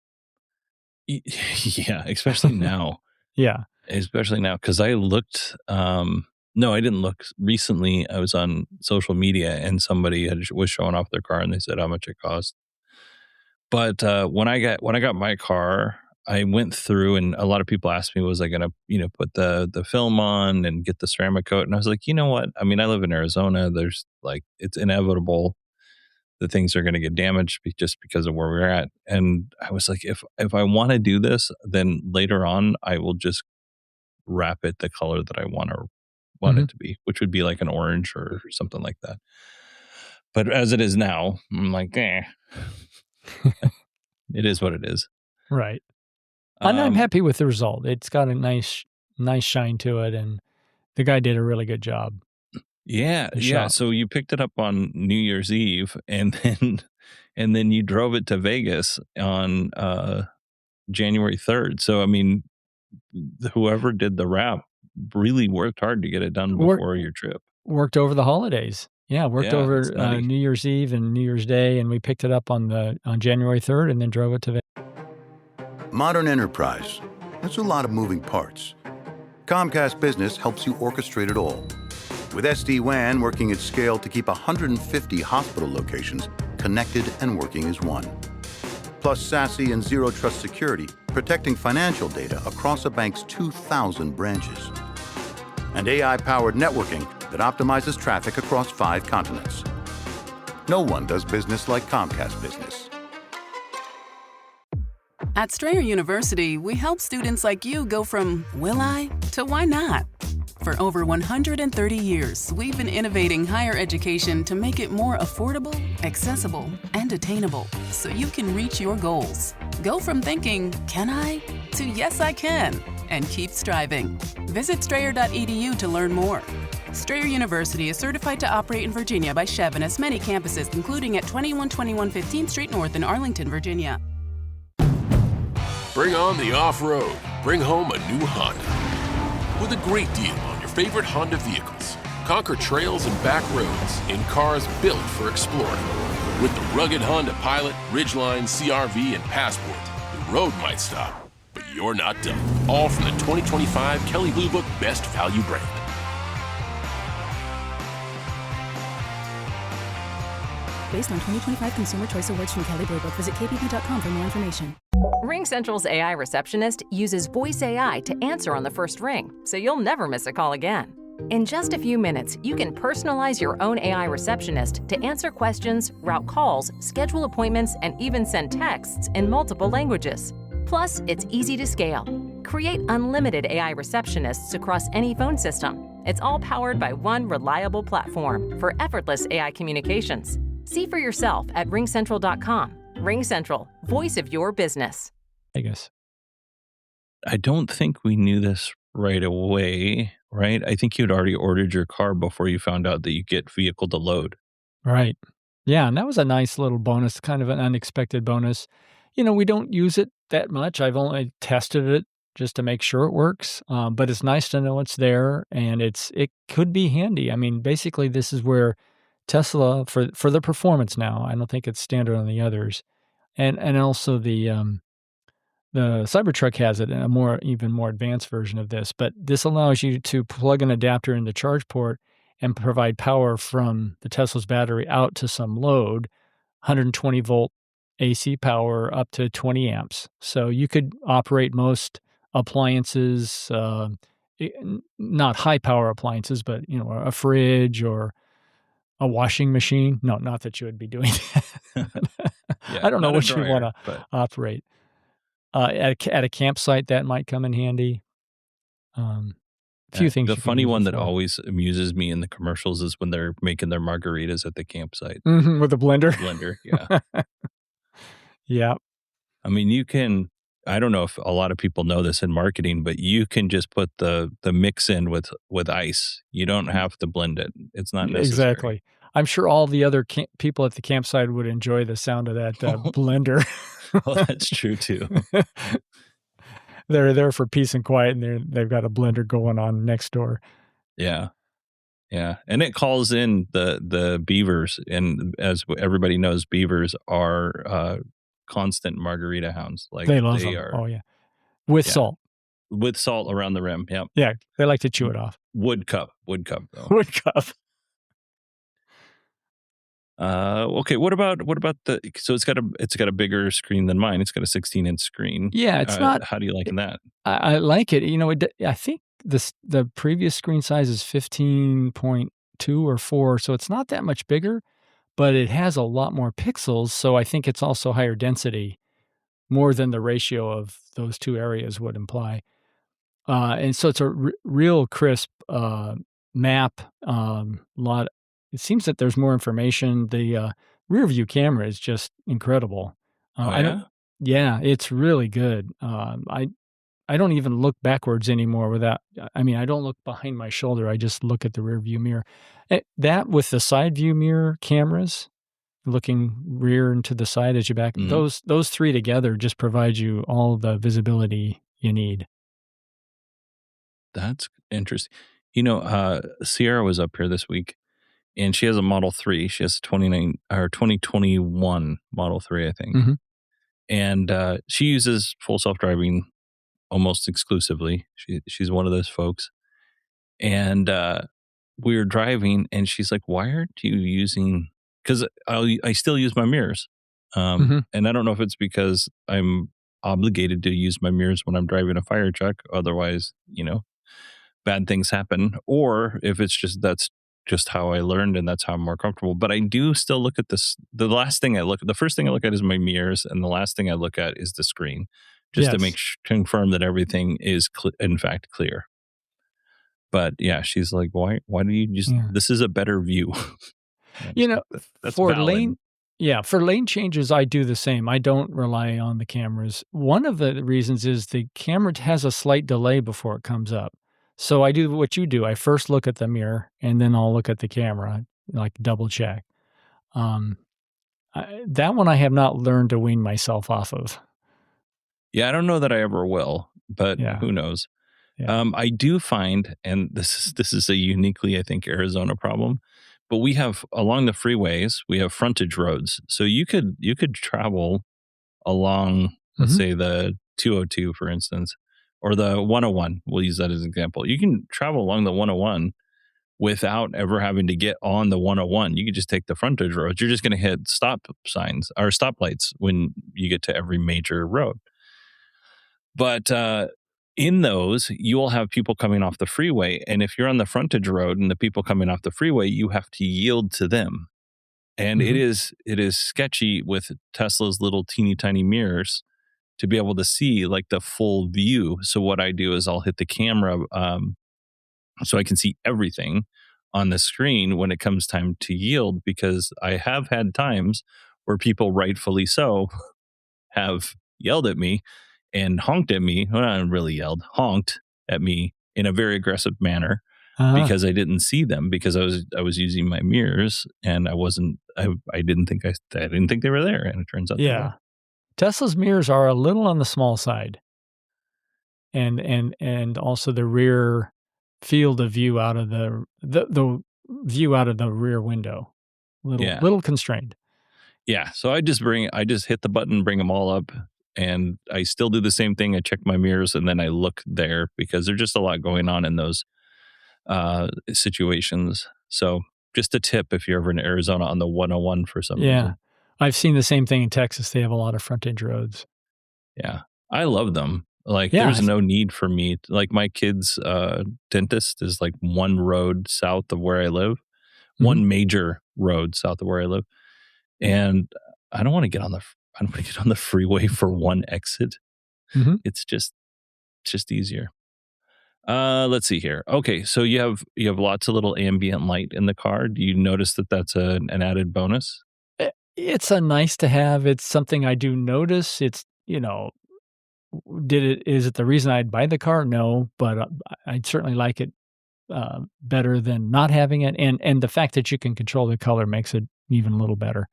Speaker 6: ye yeah, especially now.
Speaker 7: Yeah.
Speaker 6: Especially now, because I looked, no, I didn't look. Recently, I was on social media and somebody was showing off their car and they said how much it cost. But, when I got my car, I went through and a lot of people asked me, was I gonna, put the film on and get the ceramic coat? And I was like, "You know what? I mean, I live in Arizona. There's like it's inevitable that things are gonna get damaged just because of where we're at." And I was like, "If I wanna do this, then later on, I will just wrap it the color that I want
Speaker 7: Mhm.
Speaker 6: it to be, which would be like an orange or something like that." But as it is now, I'm like, "Eh, it is what it is."
Speaker 7: Right. And I'm
Speaker 6: Um,
Speaker 7: happy with the result. It's got a nice shine to it, and the guy did a really good job,
Speaker 6: yeah,
Speaker 7: the
Speaker 6: yeah,
Speaker 7: shop.
Speaker 6: so you picked it up on New Year's Eve, and then you drove it to Vegas on, January 3rd, so, I mean, whoever did the wrap really worked hard to get it done
Speaker 7: Work
Speaker 6: before your trip.
Speaker 7: Worked over the holidays. Yeah, worked
Speaker 6: Yeah, it's
Speaker 7: over,
Speaker 6: nutty.
Speaker 7: New Year's Eve and New Year's Day, and we picked it up on January 3rd and then drove it to
Speaker 1: Modern enterprise. That's a lot of moving parts. Comcast Business helps you orchestrate it all. With SD-WAN working at scale to keep 150 hospital locations connected and working as one. Plus SASE and Zero Trust security, protecting financial data across a bank's 2,000 branches. And AI-powered networking that optimizes traffic across 5 continents. No one does business like Comcast Business.
Speaker 4: At Strayer University, we help students like you go from will I to why not? For over 130 years, we've been innovating higher education to make it more affordable, accessible, and attainable, so you can reach your goals. Go from thinking, can I, to yes, I can, and keep striving. Visit strayer.edu to learn more. Strayer University is certified to operate in Virginia by Chev and has many campuses, including at 2121 15th Street North in Arlington, Virginia.
Speaker 8: Bring on the off-road. Bring home a new Honda. With a great deal on your favorite Honda vehicles. Conquer trails and back roads in cars built for exploring. With the rugged Honda Pilot, Ridgeline, CR-V, and Passport, the road might stop, but you're not done. All from the 2025 Kelley Blue Book Best Value brand.
Speaker 4: Based on 2025 Consumer Choice Awards from Kelley Blue Book, visit kbb.com for more information.
Speaker 9: RingCentral's AI receptionist uses voice AI to answer on the first ring, so you'll never miss a call again. In just a few minutes, you can personalize your own AI receptionist to answer questions, route calls, schedule appointments, and even send texts in multiple languages. Plus, it's easy to scale. Create unlimited AI receptionists across any phone system. It's all powered by one reliable platform for effortless AI communications. See for yourself at ringcentral.com. RingCentral, voice of your business.
Speaker 7: I guess.
Speaker 6: I don't think we knew this right away, right? I think you'd already ordered your car before you found out that you get vehicle to load.
Speaker 7: Right. Yeah, and that was a nice little bonus, kind of an unexpected bonus. You know, we don't use it that much. I've only tested it just to make sure it works, but it's nice to know it's there, and it could be handy. I mean, basically, this is where Tesla, for the performance now, I don't think it's standard on the others, and also the Cybertruck has it in a even more advanced version of this. But this allows you to plug an adapter in the charge port and provide power from the Tesla's battery out to some load, 120 volt AC power up to 20 amps. So you could operate most appliances, not high power appliances, but a fridge or a washing machine. No, not that you would be doing that.
Speaker 6: Yeah,
Speaker 7: I don't know
Speaker 6: not a
Speaker 7: what you
Speaker 6: dryer,
Speaker 7: want to
Speaker 6: but
Speaker 7: operate. At a campsite, that might come in handy. Few things.
Speaker 6: The
Speaker 7: you can
Speaker 6: funny
Speaker 7: use it
Speaker 6: one that
Speaker 7: for.
Speaker 6: always amuses me in the commercials is when they're making their margaritas at the campsite.
Speaker 7: With a blender.
Speaker 6: Blender, yeah.
Speaker 7: Yeah.
Speaker 6: I mean, you can, I don't know if a lot of people know this in marketing, but you can just put the mix in with ice. You don't have to blend it. It's not necessary.
Speaker 7: Exactly. I'm sure all the other people at the campsite would enjoy the sound of that blender.
Speaker 6: Well, that's true too.
Speaker 7: They're there for peace and quiet, and they've got a blender going on next door.
Speaker 6: Yeah. Yeah. And it calls in the beavers. And as everybody knows, beavers are constant margarita hounds. Like
Speaker 7: They love them. Oh, yeah. With salt.
Speaker 6: With salt around the rim. Yep.
Speaker 7: Yeah. They like to chew it off.
Speaker 6: Wood cup though.
Speaker 7: Wood cup.
Speaker 6: Okay. What about so it's got a bigger screen than mine. It's got a 16-inch screen.
Speaker 7: Yeah, it's not.
Speaker 6: How do you like that?
Speaker 7: I like it. I think the previous screen size is 15.2 or 4, so it's not that much bigger, but it has a lot more pixels, so I think it's also higher density, more than the ratio of those two areas would imply. And so it's a real crisp map. It seems that there's more information. The rear view camera is just incredible. Yeah, it's really good. I don't even look backwards anymore I don't look behind my shoulder. I just look at the rear view mirror. That with the side view mirror cameras, looking rear and to the side as you back, those three together just provide you all the visibility you need.
Speaker 6: That's interesting. Sierra was up here this week, and she has a Model 3. She has a 2021 Model 3, I think.
Speaker 7: Mm-hmm.
Speaker 6: And she uses full self-driving almost exclusively. She's one of those folks. And we were driving, and she's like, why aren't you using... Because I still use my mirrors. And I don't know if it's because I'm obligated to use my mirrors when I'm driving a fire truck. Otherwise, bad things happen. Or if it's that's just how I learned, and that's how I'm more comfortable. But I do still look at this. The first thing I look at is my mirrors, and the last thing I look at is the screen, just to confirm that everything is in fact clear. But yeah, she's like, why do you just,
Speaker 7: Yeah.
Speaker 6: this is a better view.
Speaker 7: You know,
Speaker 6: That's
Speaker 7: for
Speaker 6: valid.
Speaker 7: for lane changes, I do the same. I don't rely on the cameras. One of the reasons is the camera has a slight delay before it comes up. So I do what you do. I first look at the mirror and then I'll look at the camera, like double check. Um, that one I have not learned to wean myself off of.
Speaker 6: Yeah, I don't know that I ever will, but
Speaker 7: Yeah.
Speaker 6: who knows?
Speaker 7: Yeah.
Speaker 6: I do find, and this is a uniquely, I think, Arizona problem, but we have along the freeways, we have frontage roads, so you could travel along, let's
Speaker 7: Mhm.
Speaker 6: say the 202, for instance, or the 101. We'll use that as an example. You can travel along the 101 without ever having to get on the 101. You could just take the frontage roads. You're just going to hit stop signs or stoplights when you get to every major road. But in those, you will have people coming off the freeway. And if you're on the frontage road and the people coming off the freeway, you have to yield to them. And
Speaker 7: Mhm.
Speaker 6: it is sketchy with Tesla's little teeny tiny mirrors to be able to see like the full view. So what I do is I'll hit the camera so I can see everything on the screen when it comes time to yield, because I have had times where people, rightfully so, have yelled at me and honked at me. Well, not really yelled, honked at me in a very aggressive manner
Speaker 7: Uh-huh.
Speaker 6: because I didn't see them, because I was using my mirrors and I didn't think I didn't think they were there, and it turns out they
Speaker 7: Yeah.
Speaker 6: were.
Speaker 7: Tesla's mirrors are a little on the small side. And also the rear field of view out of the view out of the rear window.
Speaker 6: Yeah.
Speaker 7: Little constrained.
Speaker 6: Yeah. So I just hit the button, bring them all up, and I still do the same thing. I check my mirrors and then I look there because there's just a lot going on in those situations. So just a tip if you're ever in Arizona on the 101 for some
Speaker 7: Yeah.
Speaker 6: reason.
Speaker 7: I've seen the same thing in Texas. They have a lot of frontage roads.
Speaker 6: Yeah. I love them. Like
Speaker 7: Yeah.
Speaker 6: there's no need for me. Like my kid's dentist is like one road south of where I live,
Speaker 7: Mhm.
Speaker 6: one major road south of where I live. And I don't want to get on the I don't want to get on the freeway for one exit.
Speaker 7: Mhm.
Speaker 6: It's just easier. Let's see here. Okay, so you have lots of little ambient light in the car. Do you notice that that's an added bonus?
Speaker 7: It's a nice to have. It's something I do notice. It's, is it the reason I'd buy the car? No, but I'd certainly like it better than not having it, and the fact that you can control the color makes it even a little better.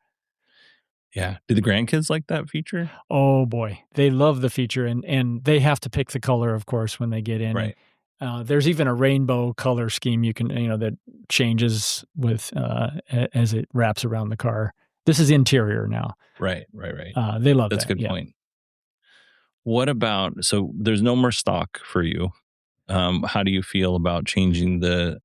Speaker 6: Yeah. Do the grandkids like that feature?
Speaker 7: Oh boy, they love the feature, and they have to pick the color, of course, when they get in. And
Speaker 6: Right.
Speaker 7: there's even a rainbow color scheme you can, that changes with as it wraps around the car. This is interior now.
Speaker 6: Right. Right. Right.
Speaker 7: They love
Speaker 6: That's a
Speaker 7: that.
Speaker 6: good
Speaker 7: Yeah.
Speaker 6: point. What about, so there's no more stock for you. How do you feel about changing the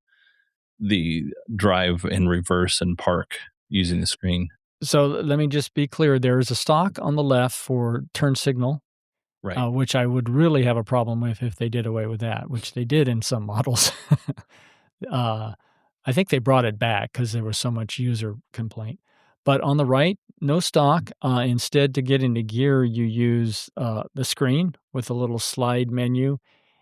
Speaker 6: drive and reverse and park using the screen?
Speaker 7: So let me just be clear. There is a stock on the left for turn signal,
Speaker 6: Right.
Speaker 7: which I would really have a problem with if they did away with that, which they did in some models. uh, I think they brought it back because there was so much user complaint. But on the right, no stock. Instead, to get into gear, you use the screen with a little slide menu.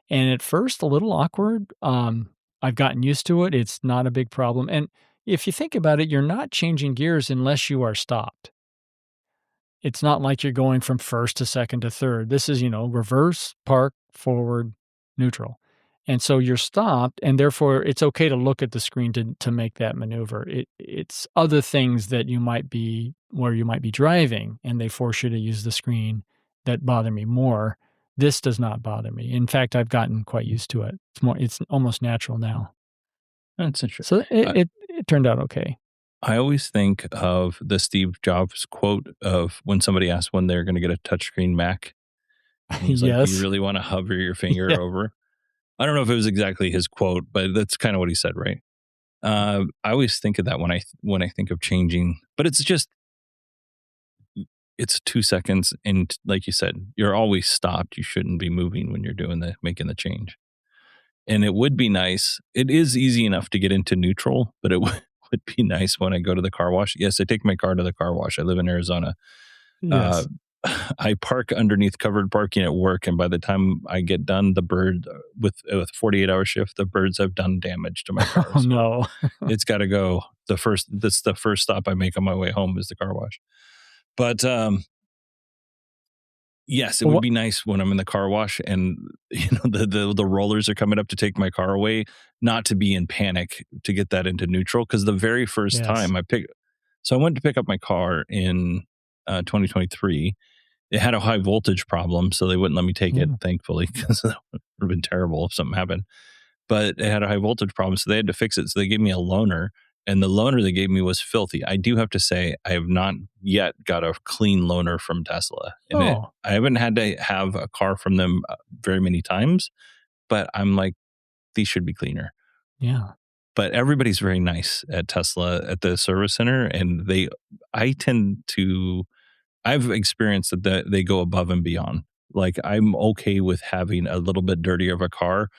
Speaker 7: And at first, a little awkward. I've gotten used to it. It's not a big problem. And if you think about it, you're not changing gears unless you are stopped. It's not like you're going from first to second to third. This is, reverse, park, forward, neutral. And so you're stopped, and therefore it's okay to look at the screen to make that maneuver. It's other things that you might be where you might be driving and they force you to use the screen that bother me more. This does not bother me. In fact, I've gotten quite used to it. It's almost natural now.
Speaker 6: That's interesting.
Speaker 7: So it turned out okay.
Speaker 6: I always think of the Steve Jobs quote of when somebody asked when they're going to get a touchscreen Mac. And he's like, "Do you
Speaker 7: Yes.
Speaker 6: really want to hover your finger
Speaker 7: Yeah.
Speaker 6: over?" I don't know if it was exactly his quote, but that's kind of what he said, right? I always think of that when I think of changing, but it's 2 seconds, and like you said, you're always stopped. You shouldn't be moving when you're making the change. And it would be nice. It is easy enough to get into neutral, but it would be nice when I go to the car wash. Yes, I take my car to the car wash. I live in Arizona.
Speaker 7: Yes.
Speaker 6: I park underneath covered parking at work, and by the time I get done, the bird with a 48-hour shift, the birds have done damage to my car.
Speaker 7: Oh,
Speaker 6: So
Speaker 7: no.
Speaker 6: it's got to go. That's the first stop I make on my way home is the car wash. But yes, it
Speaker 7: Well,
Speaker 6: would be nice when I'm in the car wash and the rollers are coming up to take my car away, not to be in panic to get that into neutral. Because the very first
Speaker 7: yes.
Speaker 6: time I went to pick up my car in 2023. It had a high voltage problem, so they wouldn't let me take it,
Speaker 7: Mm.
Speaker 6: thankfully, because that would have been terrible if something happened. But it had a high voltage problem, so they had to fix it. So they gave me a loaner, and the loaner they gave me was filthy. I do have to say, I have not yet got a clean loaner from Tesla. And
Speaker 7: Oh,
Speaker 6: I haven't had to have a car from them very many times, but I'm like, these should be cleaner.
Speaker 7: yeah.
Speaker 6: But everybody's very nice at Tesla at the service center, and I've experienced that they go above and beyond. Like, I'm okay with having a little bit dirtier of a car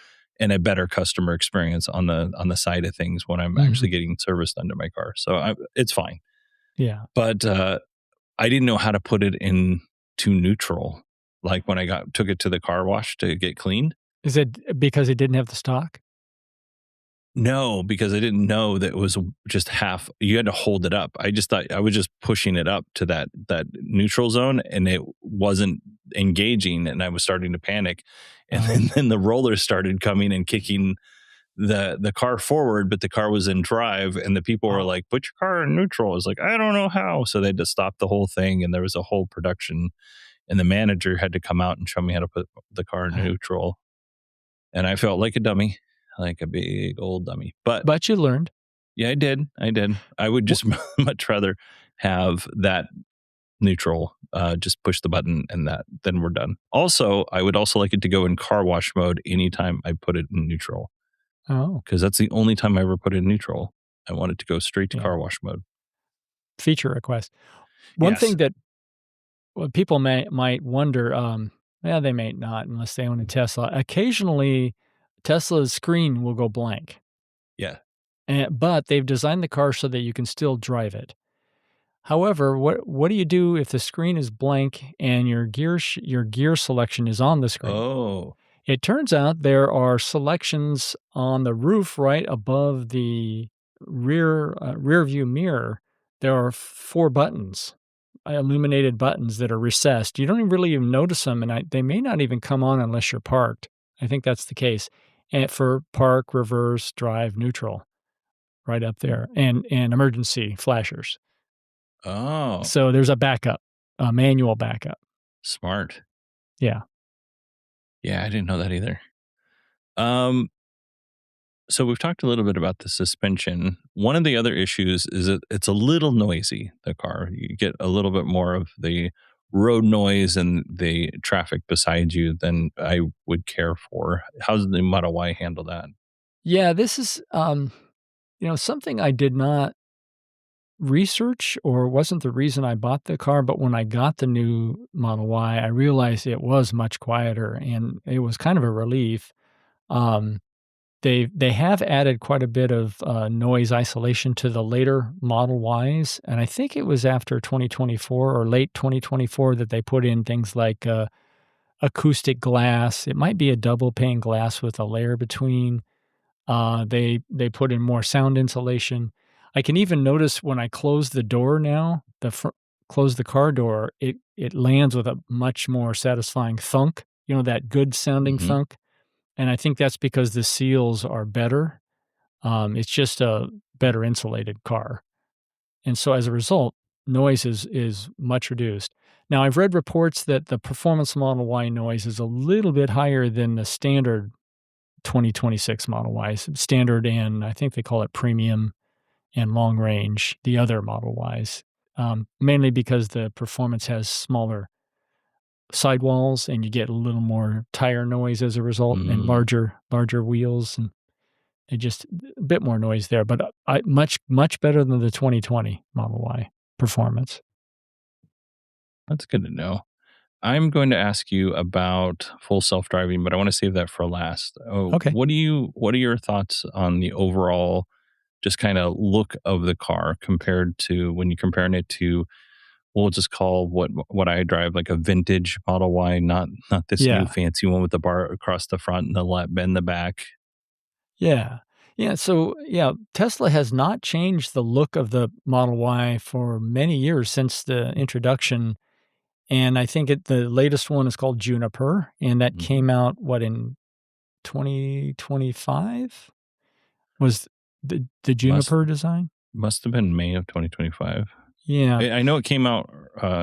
Speaker 6: and a better customer experience on the side of things when I'm actually
Speaker 7: Mhm.
Speaker 6: getting service done to my car. So it's fine.
Speaker 7: Yeah.
Speaker 6: But I didn't know how to put it in to neutral. Like when I took it to the car wash to get cleaned.
Speaker 7: Is it because it didn't have the stock?
Speaker 6: No, because I didn't know that it was just half. You had to hold it up. I just thought I was just pushing it up to that neutral zone, and it wasn't engaging, and I was starting to panic. And then the rollers started coming and kicking the car forward, but the car was in drive, and the people were like, "Put your car in neutral." I was like, "I don't know how." So they had to stop the whole thing, and there was a whole production, and the manager had to come out and show me how to put the car in neutral. And I felt like a dummy, like a big old dummy. But
Speaker 7: But you learned.
Speaker 6: yeah, I did. I would just much rather have that neutral, just push the button and then we're done. Also, I would also like it to go in car wash mode anytime I put it in neutral,
Speaker 7: Oh,
Speaker 6: because that's the only time I ever put it in neutral. I want it to go straight to
Speaker 7: yeah.
Speaker 6: car wash mode.
Speaker 7: Feature request. One
Speaker 6: Yes.
Speaker 7: thing that people might wonder, yeah, they may not unless they own a Tesla. Occasionally, Tesla's screen will go blank,
Speaker 6: Yeah.
Speaker 7: but they've designed the car so that you can still drive it. However, what do you do if the screen is blank and your gear selection is on the screen?
Speaker 6: Oh.
Speaker 7: It turns out there are selections on the roof right above the rear view mirror. There are 4 buttons, illuminated buttons that are recessed. You don't really even notice them, and they may not even come on unless you're parked. I think that's the case. And for park, reverse, drive, neutral, right up there, and emergency flashers.
Speaker 6: Oh.
Speaker 7: So there's a backup, a manual backup.
Speaker 6: Smart.
Speaker 7: Yeah.
Speaker 6: Yeah, I didn't know that either. Um So we've talked a little bit about the suspension. One of the other issues is that it's a little noisy, the car. You get a little bit more of the road noise and the traffic beside you than I would care for. How does the Model Y handle that?
Speaker 7: Yeah, this is, something I did not research or wasn't the reason I bought the car, but when I got the new Model Y, I realized it was much quieter, and it was kind of a relief. Um, they have added quite a bit of, noise isolation to the later Model Ys, and I think it was after 2024 or late 2024 that they put in things like, acoustic glass. It might be a double pane glass with a layer between. They put in more sound insulation. I can even notice when I close the door now, close the car door, it lands with a much more satisfying thunk, that good sounding
Speaker 6: Hmm.
Speaker 7: thunk. And I think that's because the seals are better. It's just a better insulated car. And so as a result, noise is much reduced. Now, I've read reports that the performance Model Y noise is a little bit higher than the standard 2026 Model Ys, standard, and I think they call it premium and long range, the other Model Ys, mainly because the performance has smaller sidewalls and you get a little more tire noise as a result, and
Speaker 6: Mm,
Speaker 7: larger wheels, and it just a bit more noise there, but much better than the 2020 Model Y performance.
Speaker 6: that's good to know. I'm going to ask you about full self-driving, but I want to save that for last. Oh,
Speaker 7: Okay.
Speaker 6: what are your thoughts on the overall just kind of look of the car compared to when you're comparing it to we'll just call what I drive like a vintage Model Y, not this new
Speaker 7: Yeah.
Speaker 6: fancy one with the bar across the front and the left bend the back.
Speaker 7: Yeah. Yeah, so, yeah, Tesla has not changed the look of the Model Y for many years since the introduction, and I think the latest one is called Juniper, and that
Speaker 6: Mhm.
Speaker 7: came out, in 2025? Was the
Speaker 6: Must
Speaker 7: Juniper design?
Speaker 6: must have been May of 2025.
Speaker 7: Yeah.
Speaker 6: I know it came out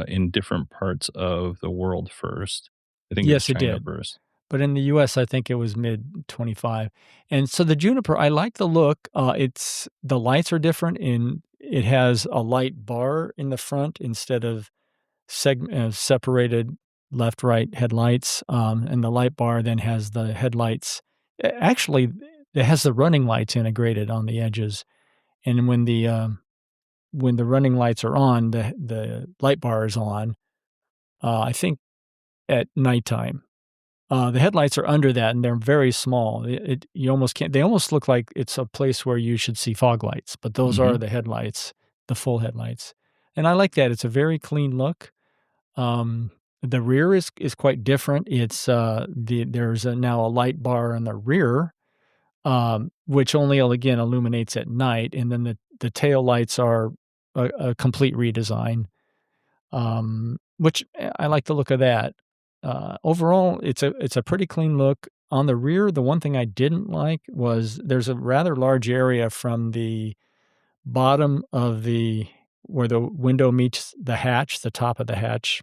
Speaker 6: in different parts of the world first. I think it was
Speaker 7: Yes, it
Speaker 6: China
Speaker 7: did.
Speaker 6: first.
Speaker 7: But in the US, I think it was mid 25. And so the Juniper, I like the look. It's the lights are different in it has a light bar in the front instead of separated left right headlights. And the light bar then has the headlights. Actually, it has the running lights integrated on the edges. And when the running lights are on, the light bar is on. I think at nighttime. The headlights are under that, and they're very small. You almost can't. They almost look like it's a place where you should see fog lights, but those are
Speaker 6: Mhm.
Speaker 7: the headlights, the full headlights, and I like that. It's a very clean look. Um, the rear is quite different. It's there's now a light bar in the rear, which only again illuminates at night, and then the tail lights are a complete redesign. Which I like the look of that. Overall, it's a pretty clean look. On the rear, the one thing I didn't like was there's a rather large area from the bottom of where the window meets the hatch, the top of the hatch.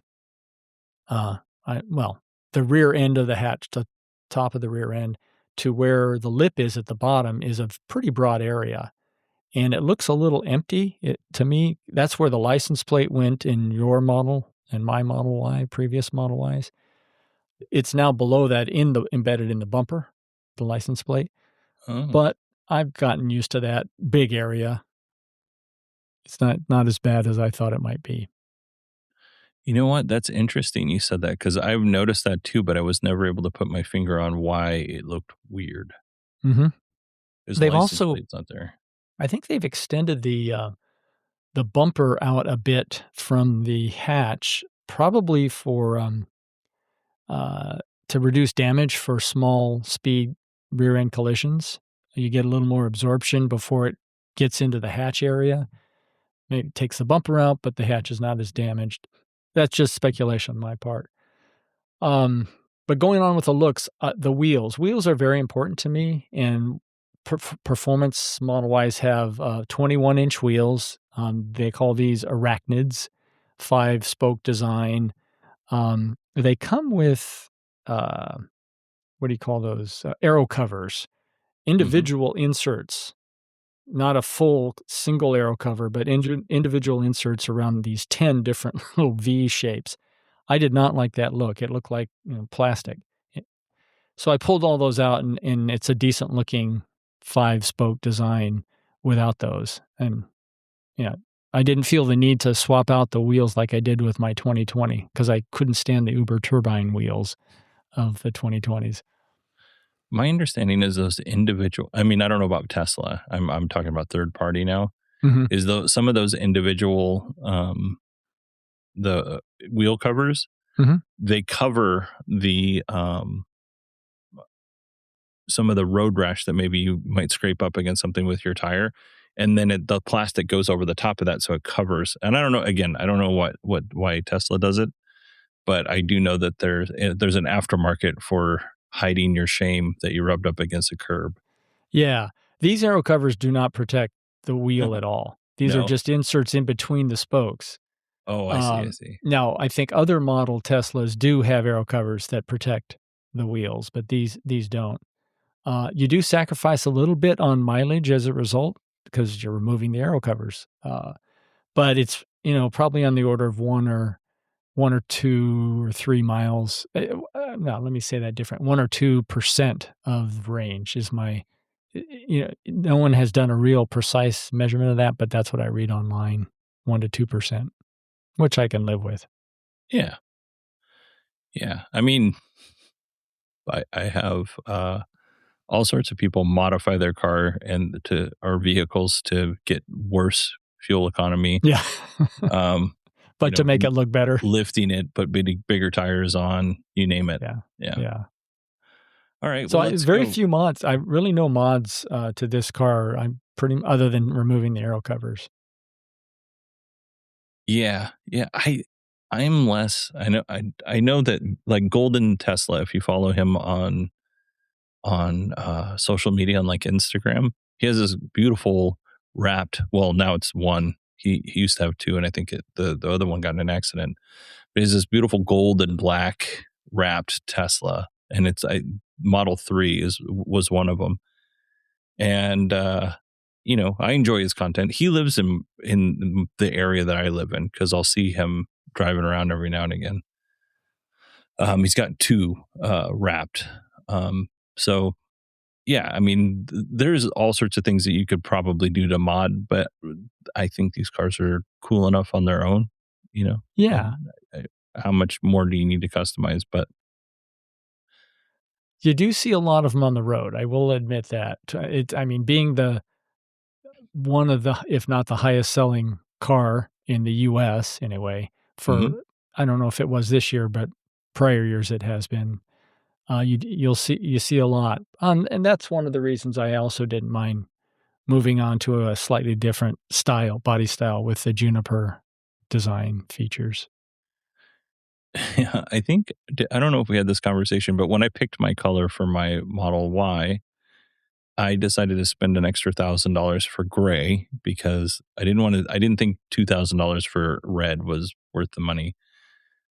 Speaker 7: Uh, the rear end of the hatch, the top of the rear end, to where the lip is at the bottom is a pretty broad area, and it looks a little empty. To me, that's where the license plate went in your model and my Model Y, previous Model Ys. It's now below that embedded in the bumper, the license plate,
Speaker 6: Oh.
Speaker 7: but I've gotten used to that big area. It's not as bad as I thought it might be.
Speaker 6: You know what? That's interesting you said that because I've noticed that too, but I was never able to put my finger on why it looked weird.
Speaker 7: Mhm.
Speaker 6: His
Speaker 7: They've
Speaker 6: license
Speaker 7: also
Speaker 6: plate's not there.
Speaker 7: I think they've extended the bumper out a bit from the hatch, probably uh, to reduce damage for small speed rear end collisions. You get a little more absorption before it gets into the hatch area. Maybe it takes the bumper out, but the hatch is not as damaged. That's just speculation on my part. Um, but going on with the looks, the wheels. Wheels are very important to me, and performance Model Ys have 21-inch wheels. They call these arachnids, 5-spoke design. They come with, what do you call those? Aero covers,
Speaker 6: Mhm.
Speaker 7: individual inserts, not a full single aero cover, but individual inserts around these 10 different little V shapes. I did not like that look. It looked like, plastic. It So I pulled all those out, and it's a decent looking 5-spoke design without those, and, yeah, I didn't feel the need to swap out the wheels like I did with my 2020 because I couldn't stand the Uber turbine wheels of the 2020s.
Speaker 6: My understanding is those individual I mean, I don't know about Tesla. I'm talking about third party now.
Speaker 7: Mhm,
Speaker 6: Is those some of those individual the wheel covers,
Speaker 7: mhm.
Speaker 6: they cover the some of the road rash that maybe you might scrape up against something with your tire, and then the plastic goes over the top of that so it covers. And I don't know, again, I don't know why Tesla does it, but I do know that there's an aftermarket for hiding your shame that you rubbed up against a curb.
Speaker 7: Yeah, these aero covers do not protect the wheel at all. These are
Speaker 6: No.
Speaker 7: just inserts in between the spokes.
Speaker 6: Oh, I see, I see.
Speaker 7: Now I think other model Teslas do have aero covers that protect the wheels, but these don't. You do sacrifice a little bit on mileage as a result because you're removing the aero covers, but it's, probably on the order of 1 or 2 or 3 miles. No, let me say that different. 1 or 2% of range is no one has done a real precise measurement of that, but that's what I read online, 1 to 2%, which I can live with.
Speaker 6: Yeah, yeah. I mean, I have all sorts of people modify their car and to our vehicles to get worse fuel economy.
Speaker 7: Yeah.
Speaker 6: Um,
Speaker 7: But to make it look better.
Speaker 6: lifting it, put bigger tires on, you name it.
Speaker 7: Yeah.
Speaker 6: Yeah.
Speaker 7: Yeah.
Speaker 6: All right.
Speaker 7: So
Speaker 6: Well, let's
Speaker 7: very
Speaker 6: go.
Speaker 7: few mods. I really no mods to this car. I'm pretty other than removing the aero covers.
Speaker 6: Yeah. Yeah. I'm less. I know that like Golden Tesla, if you follow him on social media on like Instagram, he has this beautiful wrapped. Well, now it's one. He used to have two, and I think the other one got in an accident. But he has this beautiful gold and black wrapped Tesla, and it's Model 3 was one of them. And I enjoy his content. He lives in the area that I live in because I'll see him driving around every now and again. He's got two wrapped. So yeah, I mean, there's all sorts of things that you could probably do to mod, but I think these cars are cool enough on their own.
Speaker 7: Yeah.
Speaker 6: How much more do you need to customize? But
Speaker 7: You do see a lot of them on the road. I will admit that. I mean, being one of the, if not the highest selling car in the US anyway,
Speaker 6: Mhm.
Speaker 7: I don't know if it was this year, but prior years it has been. You see a lot. And that's one of the reasons I also didn't mind moving on to a slightly different body style with the Juniper design features.
Speaker 6: Yeah, I don't know if we had this conversation, but when I picked my color for my Model Y, I decided to spend an extra $1,000 for gray because I didn't think $2,000 for red was worth the money,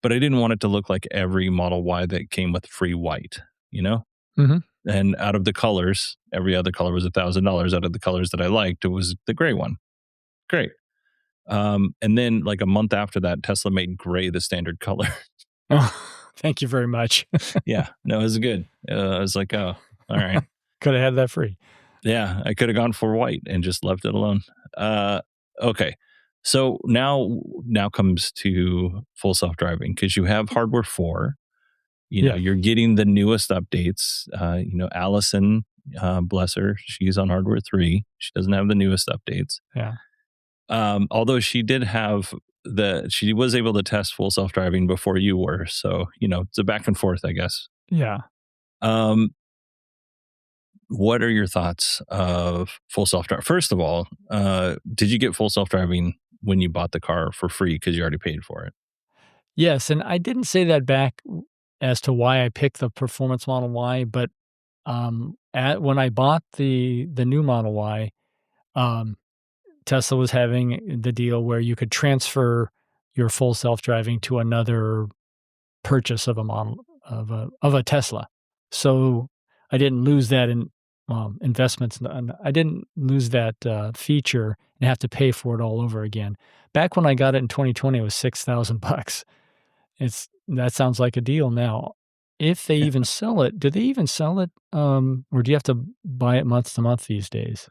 Speaker 6: but I didn't want it to look like every Model Y that came with free white, you know?
Speaker 7: Mhm.
Speaker 6: And out of the colors, every other color was $1,000. Out of the colors that I liked, it was the gray one. Great. And then like a month after that, Tesla made gray the standard color.
Speaker 7: Oh, thank you very much.
Speaker 6: Yeah, no, it was good. I was like, oh, all right.
Speaker 7: Could have had that free.
Speaker 6: Yeah, I could have gone for white and just left it alone. Okay. So now comes to full self-driving because you have hardware 4.
Speaker 7: Yeah.
Speaker 6: You're getting the newest updates. Allison, bless her, she's on hardware 3. She doesn't have the newest updates.
Speaker 7: Yeah.
Speaker 6: Although she was able to test full self-driving before you were. So, it's a back and forth, I guess.
Speaker 7: Yeah.
Speaker 6: Um, what are your thoughts of full self-driving? First of all, did you get full self-driving when you bought the car for free because you already paid for it?
Speaker 7: Yes, and I didn't say that back as to why I picked the Performance Model Y, but when I bought the new Model Y, um, Tesla was having the deal where you could transfer your full self-driving to another purchase of a model of a Tesla. So I didn't lose that in investments, and I didn't lose that feature and have to pay for it all over again. Back when I got it in 2020, it was $6,000. That sounds like a deal now. If they even sell it, do they even sell it, or do you have to buy it month to month these days?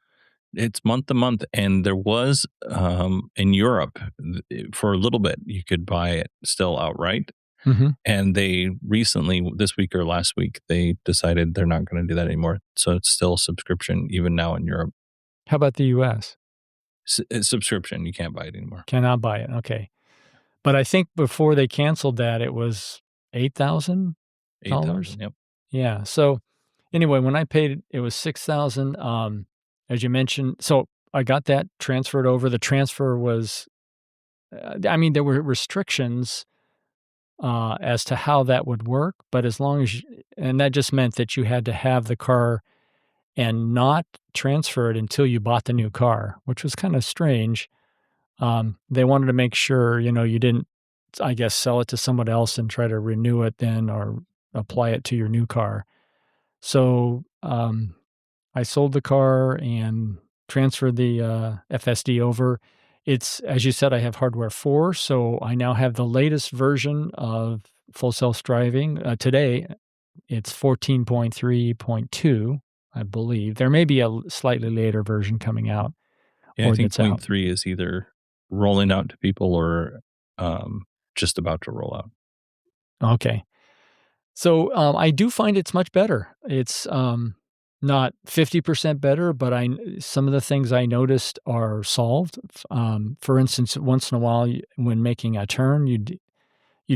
Speaker 6: It's month to month, and there was in Europe for a little bit you could buy it still outright.
Speaker 7: Mm-hmm.
Speaker 6: And they recently, this week or last week, they decided they're not going to do that anymore. So it's still subscription even now in Europe.
Speaker 7: How about the US?
Speaker 6: It's subscription. You can't buy it anymore.
Speaker 7: Cannot buy it. Okay. But I think before they canceled that, it was $8,000.
Speaker 6: $8,000. Yep.
Speaker 7: Yeah. So anyway, when I paid, it was $6,000. As you mentioned, so I got that transferred over. The transfer was, there were restrictions as to how that would work, but and that just meant that you had to have the car and not transfer it until you bought the new car, which was kind of strange. They wanted to make sure, you didn't, I guess, sell it to someone else and try to renew it then or apply it to your new car. So I sold the car and transferred the FSD over. It's, as you said, I have hardware 4, so I now have the latest version of full self-driving. Today, it's 14.3.2, I believe. There may be a slightly later version coming out.
Speaker 6: Yeah, I think 0.3 is either rolling out to people or just about to roll out.
Speaker 7: Okay. So I do find it's much better. It's not 50% better, but some of the things I noticed are solved. For instance, once in a while, when making a turn, you'd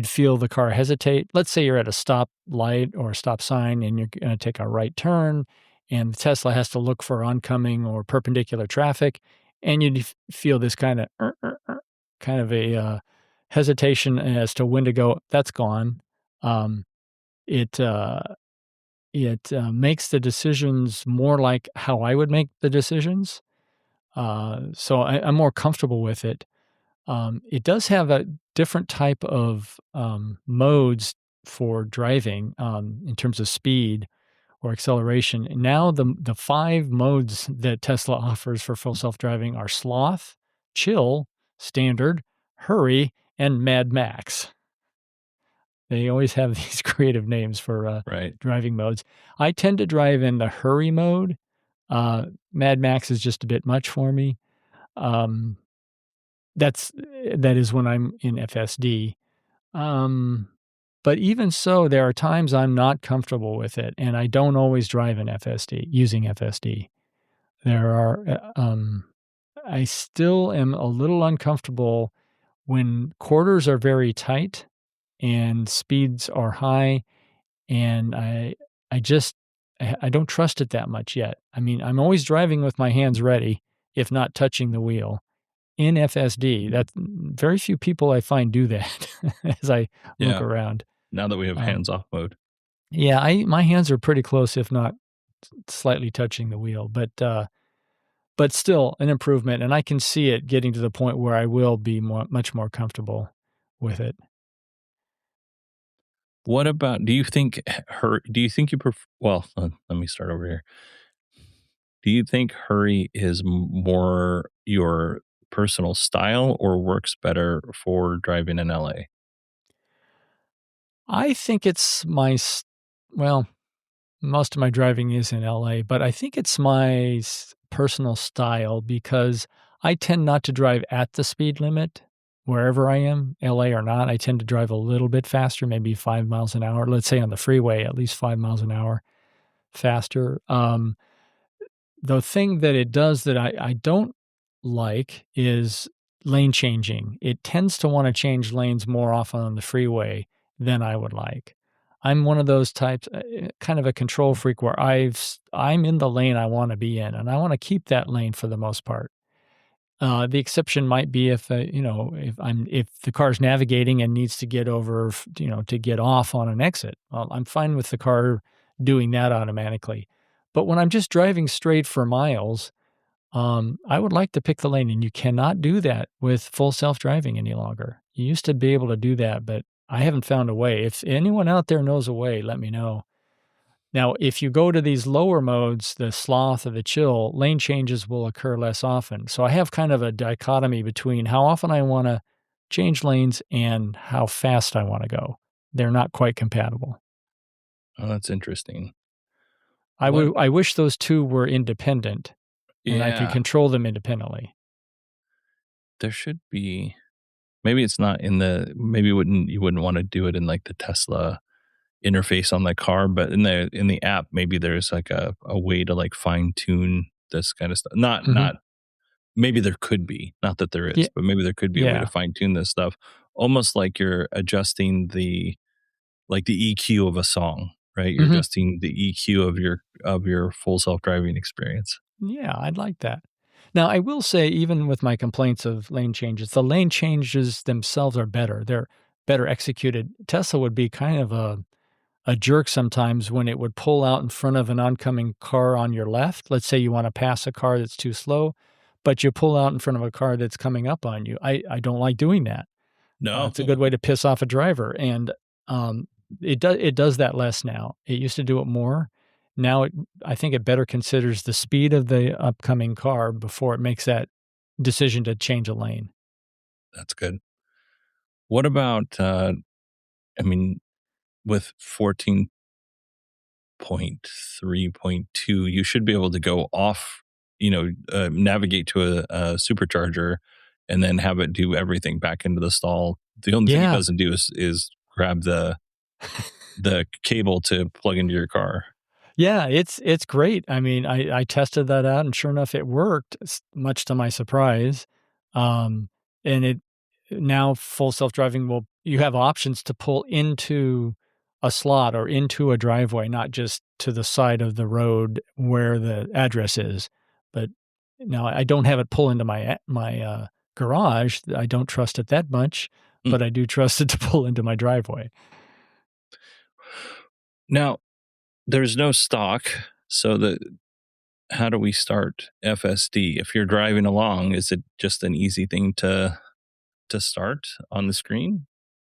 Speaker 7: feel the car hesitate. Let's say you're at a stop light or a stop sign and you're going to take a right turn, and the Tesla has to look for oncoming or perpendicular traffic, and you'd feel this kind of a hesitation as to when to go. That's gone. Um, it makes the decisions more like how I would make the decisions. So I'm more comfortable with it. It does have a different type of modes for driving in terms of speed or acceleration. And now the 5 modes that Tesla offers for full self-driving are sloth, chill, standard, hurry, and Mad Max. They always have these creative names for
Speaker 6: Right.
Speaker 7: driving modes. I tend to drive in the hurry mode. Mad Max is just a bit much for me. Um, that is when I'm in FSD. But even so, there are times I'm not comfortable with it, and I don't always drive in FSD, using FSD. There are, I still am a little uncomfortable when quarters are very tight and speeds are high, and I just I don't trust it that much yet. I mean, I'm always driving with my hands ready, if not touching the wheel. In FSD, that very few people I find do that as I look
Speaker 6: Yeah.
Speaker 7: around.
Speaker 6: Now that we have hands-off mode.
Speaker 7: Yeah, my hands are pretty close, if not slightly touching the wheel, but still an improvement, and I can see it getting to the point where I will be much more comfortable with it.
Speaker 6: What about, do you think you prefer, well, let me start over here. Do you think hurry is more your personal style or works better for driving in LA?
Speaker 7: I think it's well, most of my driving is in LA, but I think it's my personal style because I tend not to drive at the speed limit wherever I am, LA or not. I tend to drive a little bit faster, maybe 5 miles an hour. Let's say on the freeway, at least 5 miles an hour faster. The thing that it does that I don't like is lane changing. It tends to want to change lanes more often on the freeway than I would like. I'm one of those types, kind of a control freak where I'm in the lane I want to be in, and I want to keep that lane for the most part. The exception might be if if the car's navigating and needs to get over, to get off on an exit. Well, I'm fine with the car doing that automatically. But when I'm just driving straight for miles, I would like to pick the lane, and you cannot do that with full self-driving any longer. You used to be able to do that, but I haven't found a way. If anyone out there knows a way, let me know. Now, if you go to these lower modes, the sloth or the chill, lane changes will occur less often. So I have kind of a dichotomy between how often I want to change lanes and how fast I want to go. They're not quite compatible.
Speaker 6: Oh, that's interesting.
Speaker 7: I wish those two were independent and I could
Speaker 6: Yeah,
Speaker 7: control them independently.
Speaker 6: there should be. Maybe it's not in maybe you wouldn't want to do it in like the Tesla interface on the car, but in the app, maybe there's like a way to like fine tune this kind of stuff.
Speaker 7: Mhm.
Speaker 6: Maybe there could be, not that there
Speaker 7: Yeah,
Speaker 6: is, but maybe there could be a way to
Speaker 7: yeah.
Speaker 6: fine tune this stuff, almost like you're adjusting the EQ of a song, right? You're
Speaker 7: Mhm.
Speaker 6: adjusting the EQ of your full self driving experience.
Speaker 7: Yeah, I'd like that. Now, I will say, even with my complaints of lane changes, the lane changes themselves are better. They're better executed. Tesla would be kind of a jerk sometimes when it would pull out in front of an oncoming car on your left. Let's say you want to pass a car that's too slow, but you pull out in front of a car that's coming up on you. I don't like doing that.
Speaker 6: No,
Speaker 7: It's a good way to piss off a driver, and um, it does that less now. It used to do it more. Now I think it better considers the speed of the upcoming car before it makes that decision to change a lane.
Speaker 6: that's good. What about, I mean, with 14.3.2, you should be able to go off, navigate to a supercharger and then have it do everything back into the stall. The only thing it
Speaker 7: Yeah,
Speaker 6: doesn't do is grab the cable to plug into your car.
Speaker 7: Yeah, it's great. I mean, I tested that out, and sure enough, it worked, much to my surprise. And it now full self-driving you have options to pull into a slot or into a driveway, not just to the side of the road where the address is. But now I don't have it pull into my garage. I don't trust it that much,
Speaker 6: Mm.
Speaker 7: but I do trust it to pull into my driveway.
Speaker 6: Now, there's no stock, so how do we start FSD? If you're driving along, is it just an easy thing to start on the screen?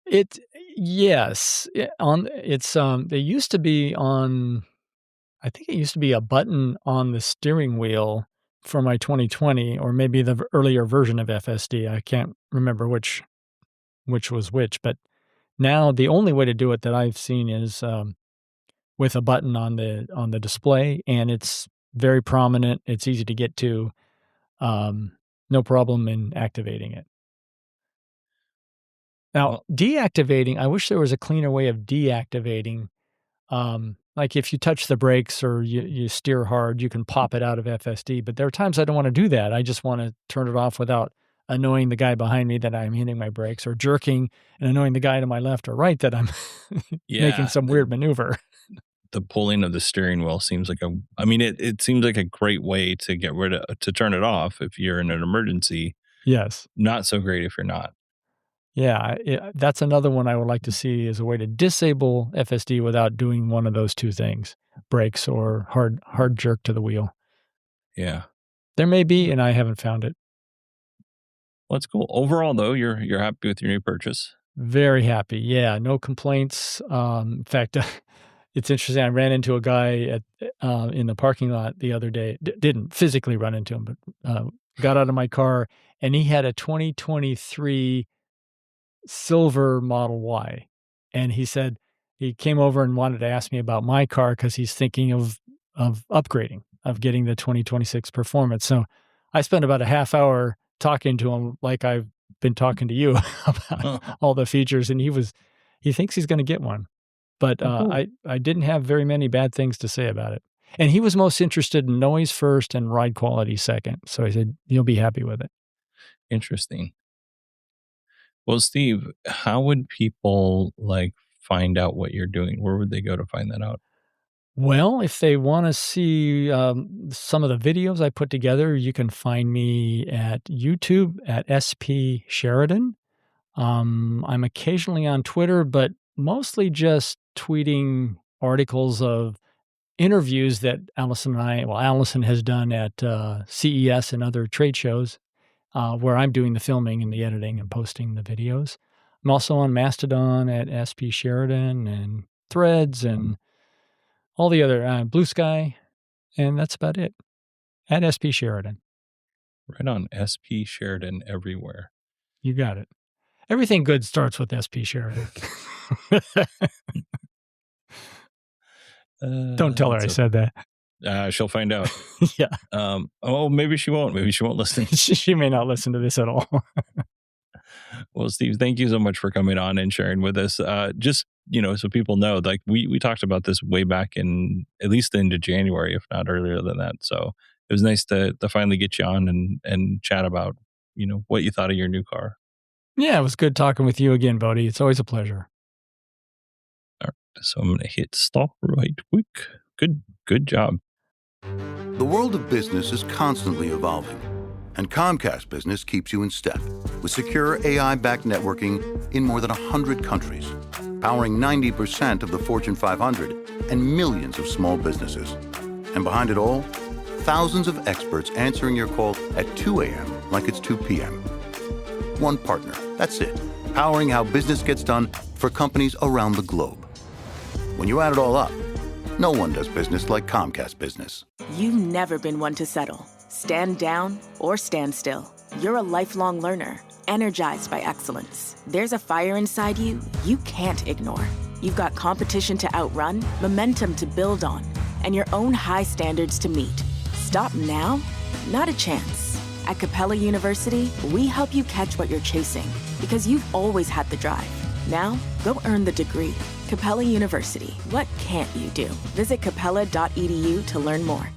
Speaker 7: It yes, they used to be on I think it used to be a button on the steering wheel for my 2020 or maybe the earlier version of FSD. I can't remember which was which, but now the only way to do it that I've seen is, with a button on the display, and it's very prominent, it's easy to get to, no problem in activating it. Now,
Speaker 6: Well,
Speaker 7: deactivating, I wish there was a cleaner way of deactivating. Like if you touch the brakes or you steer hard, you can pop it out of FSD. But there are times I don't want to do that. I just want to turn it off without annoying the guy behind me that I'm hitting my brakes, or jerking and annoying the guy to my left or right that I'm making
Speaker 6: yeah,
Speaker 7: some weird maneuver.
Speaker 6: the pulling of the steering wheel seems like I mean, it seems like a great way to get rid of to turn it off if you're in an emergency.
Speaker 7: Yes.
Speaker 6: Not so great if you're not.
Speaker 7: Yeah, that's another one I would like to see as a way to disable FSD without doing one of those two things, brakes or hard jerk to the wheel.
Speaker 6: Yeah.
Speaker 7: There may be, and I haven't found it.
Speaker 6: Well, that's cool. Overall, though, you're happy with your new purchase.
Speaker 7: Very happy. Yeah, no complaints. In fact, it's interesting. I ran into a guy in the parking lot the other day. Didn't physically run into him, but got out of my car, and he had a 2023 silver Model Y. And he said he came over and wanted to ask me about my car because he's thinking of upgrading, of getting the 2026 Performance. So I spent about a half hour talking to him like I've been talking to you about all the features, and he thinks he's going to get one. But
Speaker 6: Cool.
Speaker 7: I didn't have very many bad things to say about it. And he was most interested in noise first and ride quality second. So I said, you'll be happy with it.
Speaker 6: Interesting. Well, Steve, how would people find out what you're doing? Where would they go to find that out?
Speaker 7: Well, if they want to see some of the videos I put together, you can find me at YouTube at SP Sheridan. I'm occasionally on Twitter, but mostly just tweeting articles of interviews that Allison has done at CES and other trade shows, where I'm doing the filming and the editing and posting the videos. I'm also on Mastodon at SP Sheridan and Threads and all the other Blue Sky, and that's about it. At SP Sheridan.
Speaker 6: Right on. SP Sheridan everywhere.
Speaker 7: You got it. Everything good starts with SP Sheridan. Don't tell her I said that.
Speaker 6: She'll find out.
Speaker 7: Yeah.
Speaker 6: Maybe she won't. Maybe she won't listen.
Speaker 7: She may not listen to this at all.
Speaker 6: Well, Steve, thank you so much for coming on and sharing with us. Just, so people know, we talked about this way back at least into January, if not earlier than that. So it was nice to finally get you on and chat about, what you thought of your new car.
Speaker 7: Yeah, it was good talking with you again, Bodie. It's always a pleasure.
Speaker 6: All right. So I'm going to hit stop right quick. Good job.
Speaker 1: The world of business is constantly evolving, and Comcast Business keeps you in step with secure AI-backed networking in more than 100 countries, powering 90% of the Fortune 500 and millions of small businesses. And behind it all, thousands of experts answering your call at 2 a.m. like it's 2 p.m. One partner, that's it, powering how business gets done for companies around the globe. When you add it all up, no one does business like Comcast Business.
Speaker 10: You've never been one to settle. Stand down or stand still. You're a lifelong learner, energized by excellence. There's a fire inside you can't ignore. You've got competition to outrun, momentum to build on, and your own high standards to meet. Stop now? Not a chance. At Capella University, we help you catch what you're chasing because you've always had the drive. Now, go earn the degree. Capella University. What can't you do? Visit capella.edu to learn more.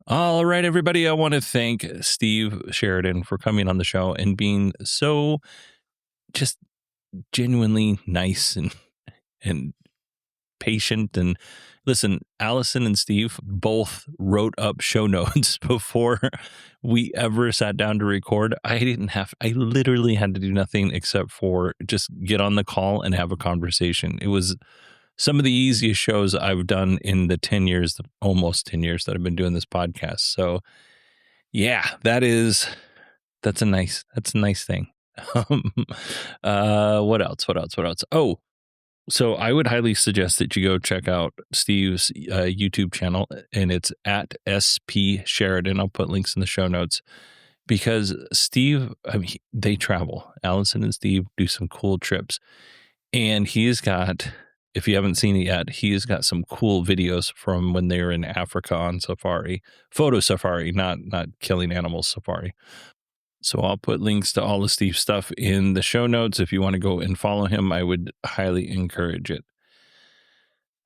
Speaker 6: All right, everybody. I want to thank Steve Sheridan for coming on the show and being so just genuinely nice and patient. And listen, Allison and Steve both wrote up show notes before we ever sat down to record. I literally had to do nothing except for just get on the call and have a conversation. It was some of the easiest shows I've done in the almost 10 years that I've been doing this podcast. So yeah, that's a nice thing. What else? Oh, so I would highly suggest that you go check out Steve's YouTube channel, and it's at SP Sheridan. I'll put links in the show notes because Steve, they travel. Allison and Steve do some cool trips, and he's got, if you haven't seen it yet, he's got some cool videos from when they were in Africa on safari, photo safari, not killing animals safari. So I'll put links to all of Steve's stuff in the show notes. If you want to go and follow him, I would highly encourage it.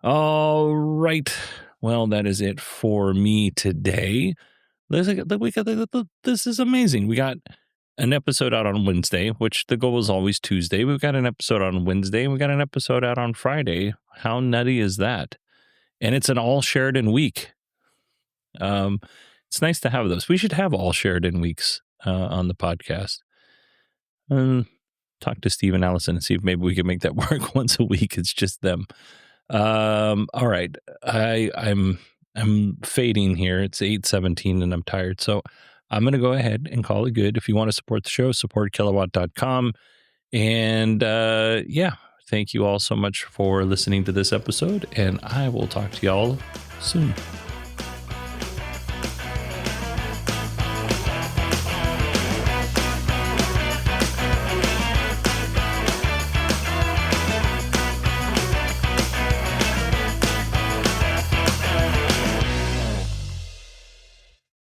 Speaker 6: All right. Well, that is it for me today. This is amazing. We got an episode out on Wednesday, which the goal is always Tuesday. We've got an episode on Wednesday. We got an episode out on Friday. How nutty is that? And it's an all Sheridan week. It's nice to have those. We should have all Sheridan weeks on the podcast. Talk to Steve and Allison and see if maybe we can make that work once a week. It's just them. All right. I'm fading here. It's 8:17 and I'm tired. So I'm going to go ahead and call it good. If you want to support the show, support kilowatt.com. And thank you all so much for listening to this episode. And I will talk to y'all soon.